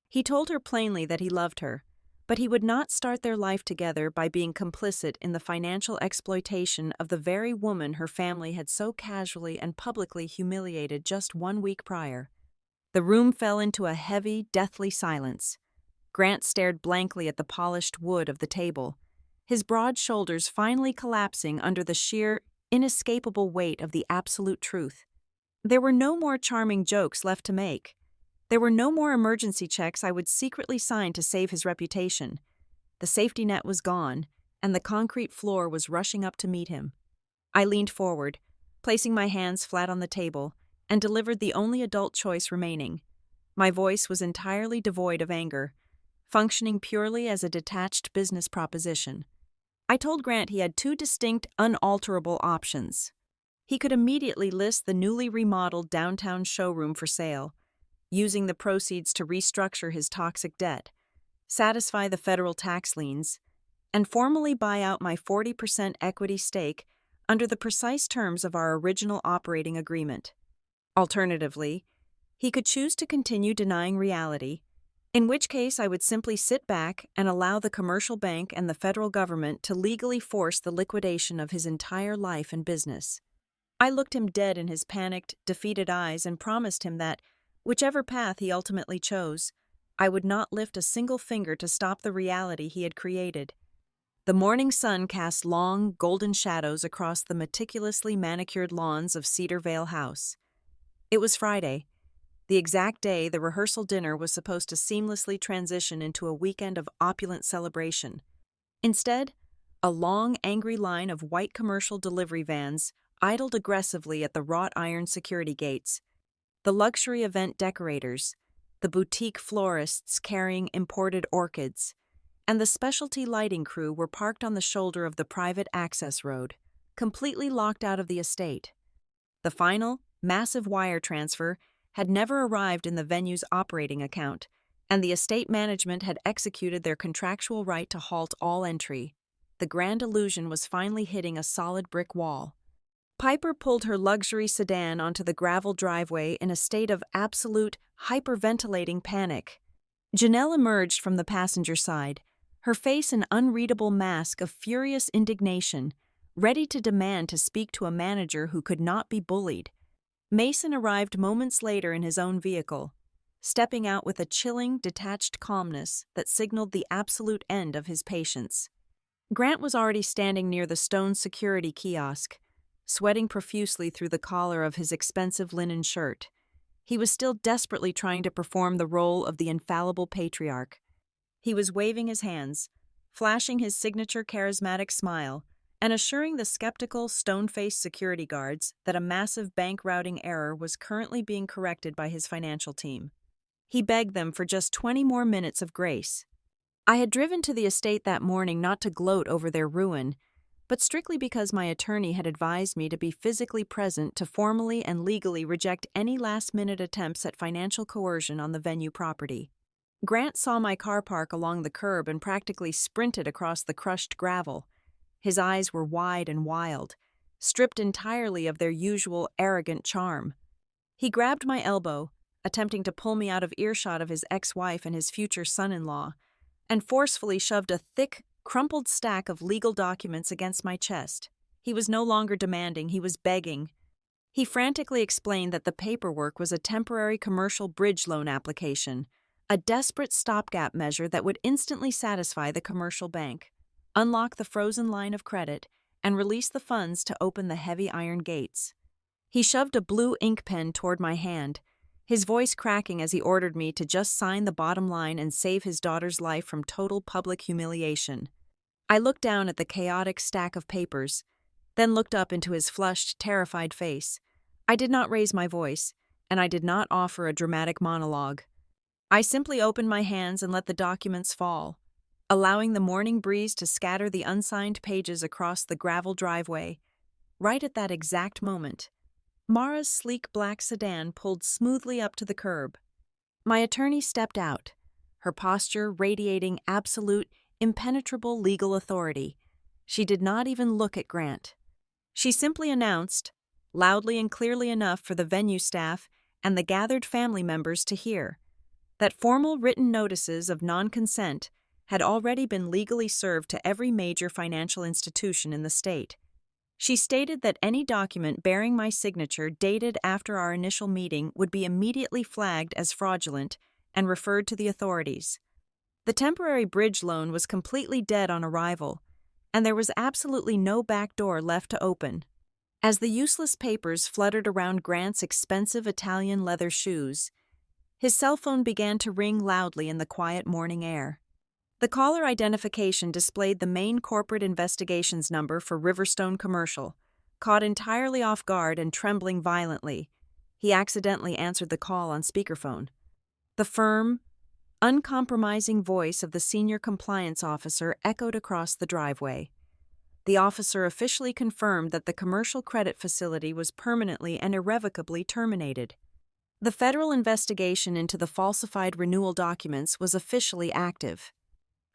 He told her plainly that he loved her, but he would not start their life together by being complicit in the financial exploitation of the very woman her family had so casually and publicly humiliated just 1 week prior. The room fell into a heavy, deathly silence. Grant stared blankly at the polished wood of the table, his broad shoulders finally collapsing under the sheer, inescapable weight of the absolute truth. There were no more charming jokes left to make. There were no more emergency checks I would secretly sign to save his reputation. The safety net was gone, and the concrete floor was rushing up to meet him. I leaned forward, placing my hands flat on the table, and delivered the only adult choice remaining. My voice was entirely devoid of anger, functioning purely as a detached business proposition. I told Grant he had 2 distinct, unalterable options. He could immediately list the newly remodeled downtown showroom for sale, using the proceeds to restructure his toxic debt, satisfy the federal tax liens, and formally buy out my 40% equity stake under the precise terms of our original operating agreement. Alternatively, he could choose to continue denying reality, in which case I would simply sit back and allow the commercial bank and the federal government to legally force the liquidation of his entire life and business. I looked him dead in his panicked, defeated eyes and promised him that, whichever path he ultimately chose, I would not lift a single finger to stop the reality he had created. The morning sun cast long, golden shadows across the meticulously manicured lawns of Cedar Vale House. It was Friday, the exact day the rehearsal dinner was supposed to seamlessly transition into a weekend of opulent celebration. Instead, a long, angry line of white commercial delivery vans idled aggressively at the wrought iron security gates. The luxury event decorators, the boutique florists carrying imported orchids, and the specialty lighting crew were parked on the shoulder of the private access road, completely locked out of the estate. The final, massive wire transfer had never arrived in the venue's operating account, and the estate management had executed their contractual right to halt all entry. The grand illusion was finally hitting a solid brick wall. Piper pulled her luxury sedan onto the gravel driveway in a state of absolute, hyperventilating panic. Janelle emerged from the passenger side, her face an unreadable mask of furious indignation, ready to demand to speak to a manager who could not be bullied. Mason arrived moments later in his own vehicle, stepping out with a chilling, detached calmness that signaled the absolute end of his patience. Grant was already standing near the stone security kiosk, sweating profusely through the collar of his expensive linen shirt. He was still desperately trying to perform the role of the infallible patriarch. He was waving his hands, flashing his signature charismatic smile, and assuring the skeptical, stone-faced security guards that a massive bank routing error was currently being corrected by his financial team. He begged them for just 20 more minutes of grace. I had driven to the estate that morning not to gloat over their ruin, but strictly because my attorney had advised me to be physically present to formally and legally reject any last-minute attempts at financial coercion on the venue property. Grant saw my car park along the curb and practically sprinted across the crushed gravel. His eyes were wide and wild, stripped entirely of their usual arrogant charm. He grabbed my elbow, attempting to pull me out of earshot of his ex-wife and his future son-in-law, and forcefully shoved a thick, crumpled stack of legal documents against my chest. He was no longer demanding, he was begging. He frantically explained that the paperwork was a temporary commercial bridge loan application, a desperate stopgap measure that would instantly satisfy the commercial bank, unlock the frozen line of credit, and release the funds to open the heavy iron gates. He shoved a blue ink pen toward my hand, his voice cracking as he ordered me to just sign the bottom line and save his daughter's life from total public humiliation. I looked down at the chaotic stack of papers, then looked up into his flushed, terrified face. I did not raise my voice, and I did not offer a dramatic monologue. I simply opened my hands and let the documents fall, allowing the morning breeze to scatter the unsigned pages across the gravel driveway. Right at that exact moment, Mara's sleek black sedan pulled smoothly up to the curb. My attorney stepped out, her posture radiating absolute, impenetrable legal authority. She did not even look at Grant. She simply announced, loudly and clearly enough for the venue staff and the gathered family members to hear, that formal written notices of non-consent had already been legally served to every major financial institution in the state. She stated that any document bearing my signature dated after our initial meeting would be immediately flagged as fraudulent and referred to the authorities. The temporary bridge loan was completely dead on arrival, and there was absolutely no back door left to open. As the useless papers fluttered around Grant's expensive Italian leather shoes, his cell phone began to ring loudly in the quiet morning air. The caller identification displayed the main corporate investigations number for Riverstone Commercial. Caught entirely off guard and trembling violently, he accidentally answered the call on speakerphone. The firm, uncompromising voice of the senior compliance officer echoed across the driveway. The officer officially confirmed that the commercial credit facility was permanently and irrevocably terminated. The federal investigation into the falsified renewal documents was officially active.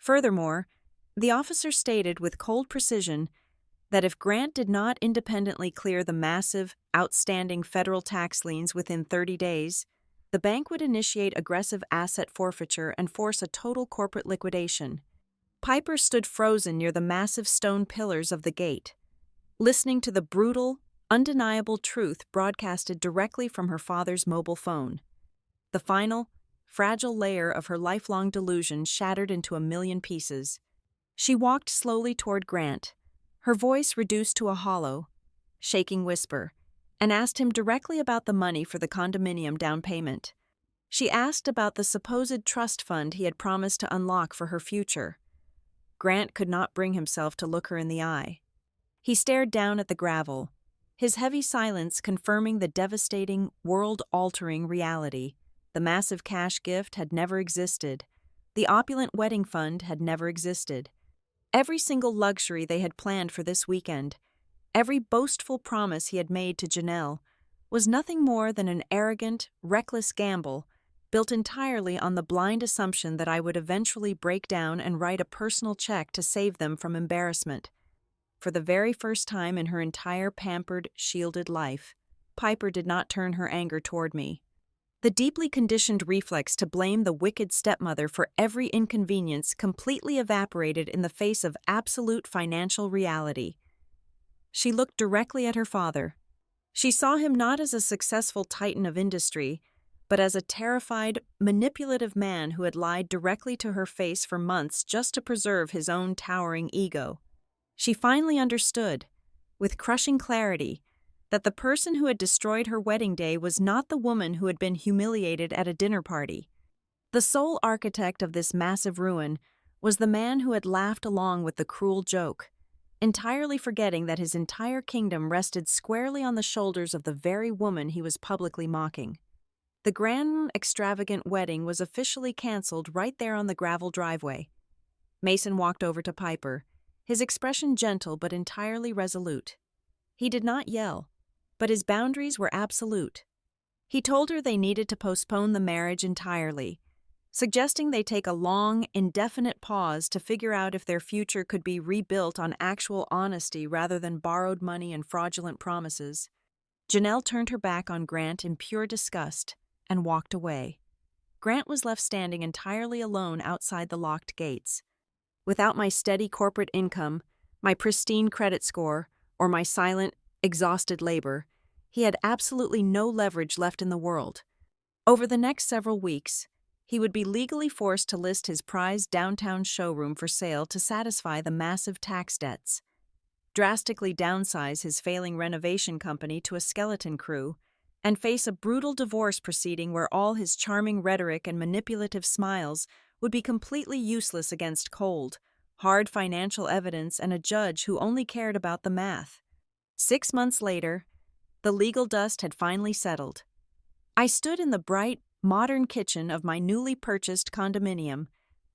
Furthermore, the officer stated with cold precision that if Grant did not independently clear the massive, outstanding federal tax liens within 30 days, the bank would initiate aggressive asset forfeiture and force a total corporate liquidation. Piper stood frozen near the massive stone pillars of the gate, listening to the brutal, undeniable truth broadcasted directly from her father's mobile phone. The final, fragile layer of her lifelong delusion shattered into a million pieces. She walked slowly toward Grant, her voice reduced to a hollow, shaking whisper, and asked him directly about the money for the condominium down payment. She asked about the supposed trust fund he had promised to unlock for her future. Grant could not bring himself to look her in the eye. He stared down at the gravel, his heavy silence confirming the devastating, world-altering reality. The massive cash gift had never existed. The opulent wedding fund had never existed. Every single luxury they had planned for this weekend, every boastful promise he had made to Janelle, was nothing more than an arrogant, reckless gamble built entirely on the blind assumption that I would eventually break down and write a personal check to save them from embarrassment. For the very first time in her entire pampered, shielded life, Piper did not turn her anger toward me. The deeply conditioned reflex to blame the wicked stepmother for every inconvenience completely evaporated in the face of absolute financial reality. She looked directly at her father. She saw him not as a successful titan of industry, but as a terrified, manipulative man who had lied directly to her face for months just to preserve his own towering ego. She finally understood, with crushing clarity, that the person who had destroyed her wedding day was not the woman who had been humiliated at a dinner party. The sole architect of this massive ruin was the man who had laughed along with the cruel joke, entirely forgetting that his entire kingdom rested squarely on the shoulders of the very woman he was publicly mocking. The grand, extravagant wedding was officially canceled right there on the gravel driveway. Mason walked over to Piper, his expression gentle but entirely resolute. He did not yell, but his boundaries were absolute. He told her they needed to postpone the marriage entirely, suggesting they take a long, indefinite pause to figure out if their future could be rebuilt on actual honesty rather than borrowed money and fraudulent promises. Janelle turned her back on Grant in pure disgust and walked away. Grant was left standing entirely alone outside the locked gates. Without my steady corporate income, my pristine credit score, or my silent, exhausted labor, he had absolutely no leverage left in the world. Over the next several weeks, he would be legally forced to list his prized downtown showroom for sale to satisfy the massive tax debts, drastically downsize his failing renovation company to a skeleton crew, and face a brutal divorce proceeding where all his charming rhetoric and manipulative smiles would be completely useless against cold, hard financial evidence and a judge who only cared about the math. 6 months later, the legal dust had finally settled. I stood in the bright, modern kitchen of my newly purchased condominium,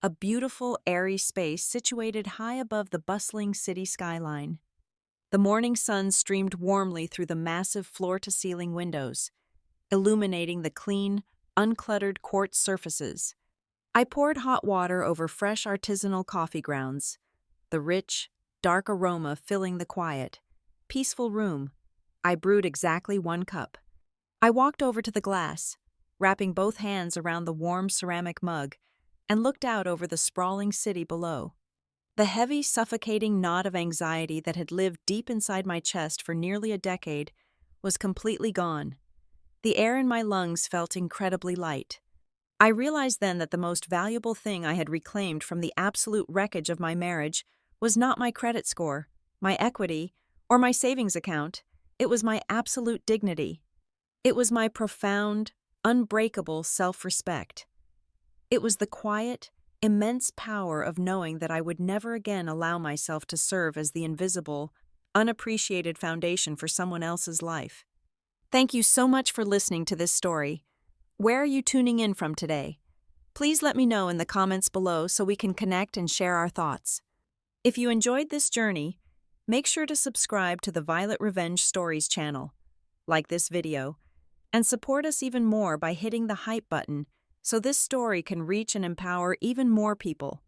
a beautiful, airy space situated high above the bustling city skyline. The morning sun streamed warmly through the massive floor-to-ceiling windows, illuminating the clean, uncluttered quartz surfaces. I poured hot water over fresh artisanal coffee grounds, the rich, dark aroma filling the quiet, peaceful room. I brewed exactly 1 cup. I walked over to the glass, wrapping both hands around the warm ceramic mug, and looked out over the sprawling city below. The heavy, suffocating knot of anxiety that had lived deep inside my chest for nearly a decade was completely gone. The air in my lungs felt incredibly light. I realized then that the most valuable thing I had reclaimed from the absolute wreckage of my marriage was not my credit score, my equity, or my savings account. It was my absolute dignity. It was my profound, unbreakable self-respect. It was the quiet, immense power of knowing that I would never again allow myself to serve as the invisible, unappreciated foundation for someone else's life. Thank you so much for listening to this story. Where are you tuning in from today? Please let me know in the comments below so we can connect and share our thoughts. If you enjoyed this journey, make sure to subscribe to the Violet Revenge Stories channel, like this video, and support us even more by hitting the hype button so this story can reach and empower even more people.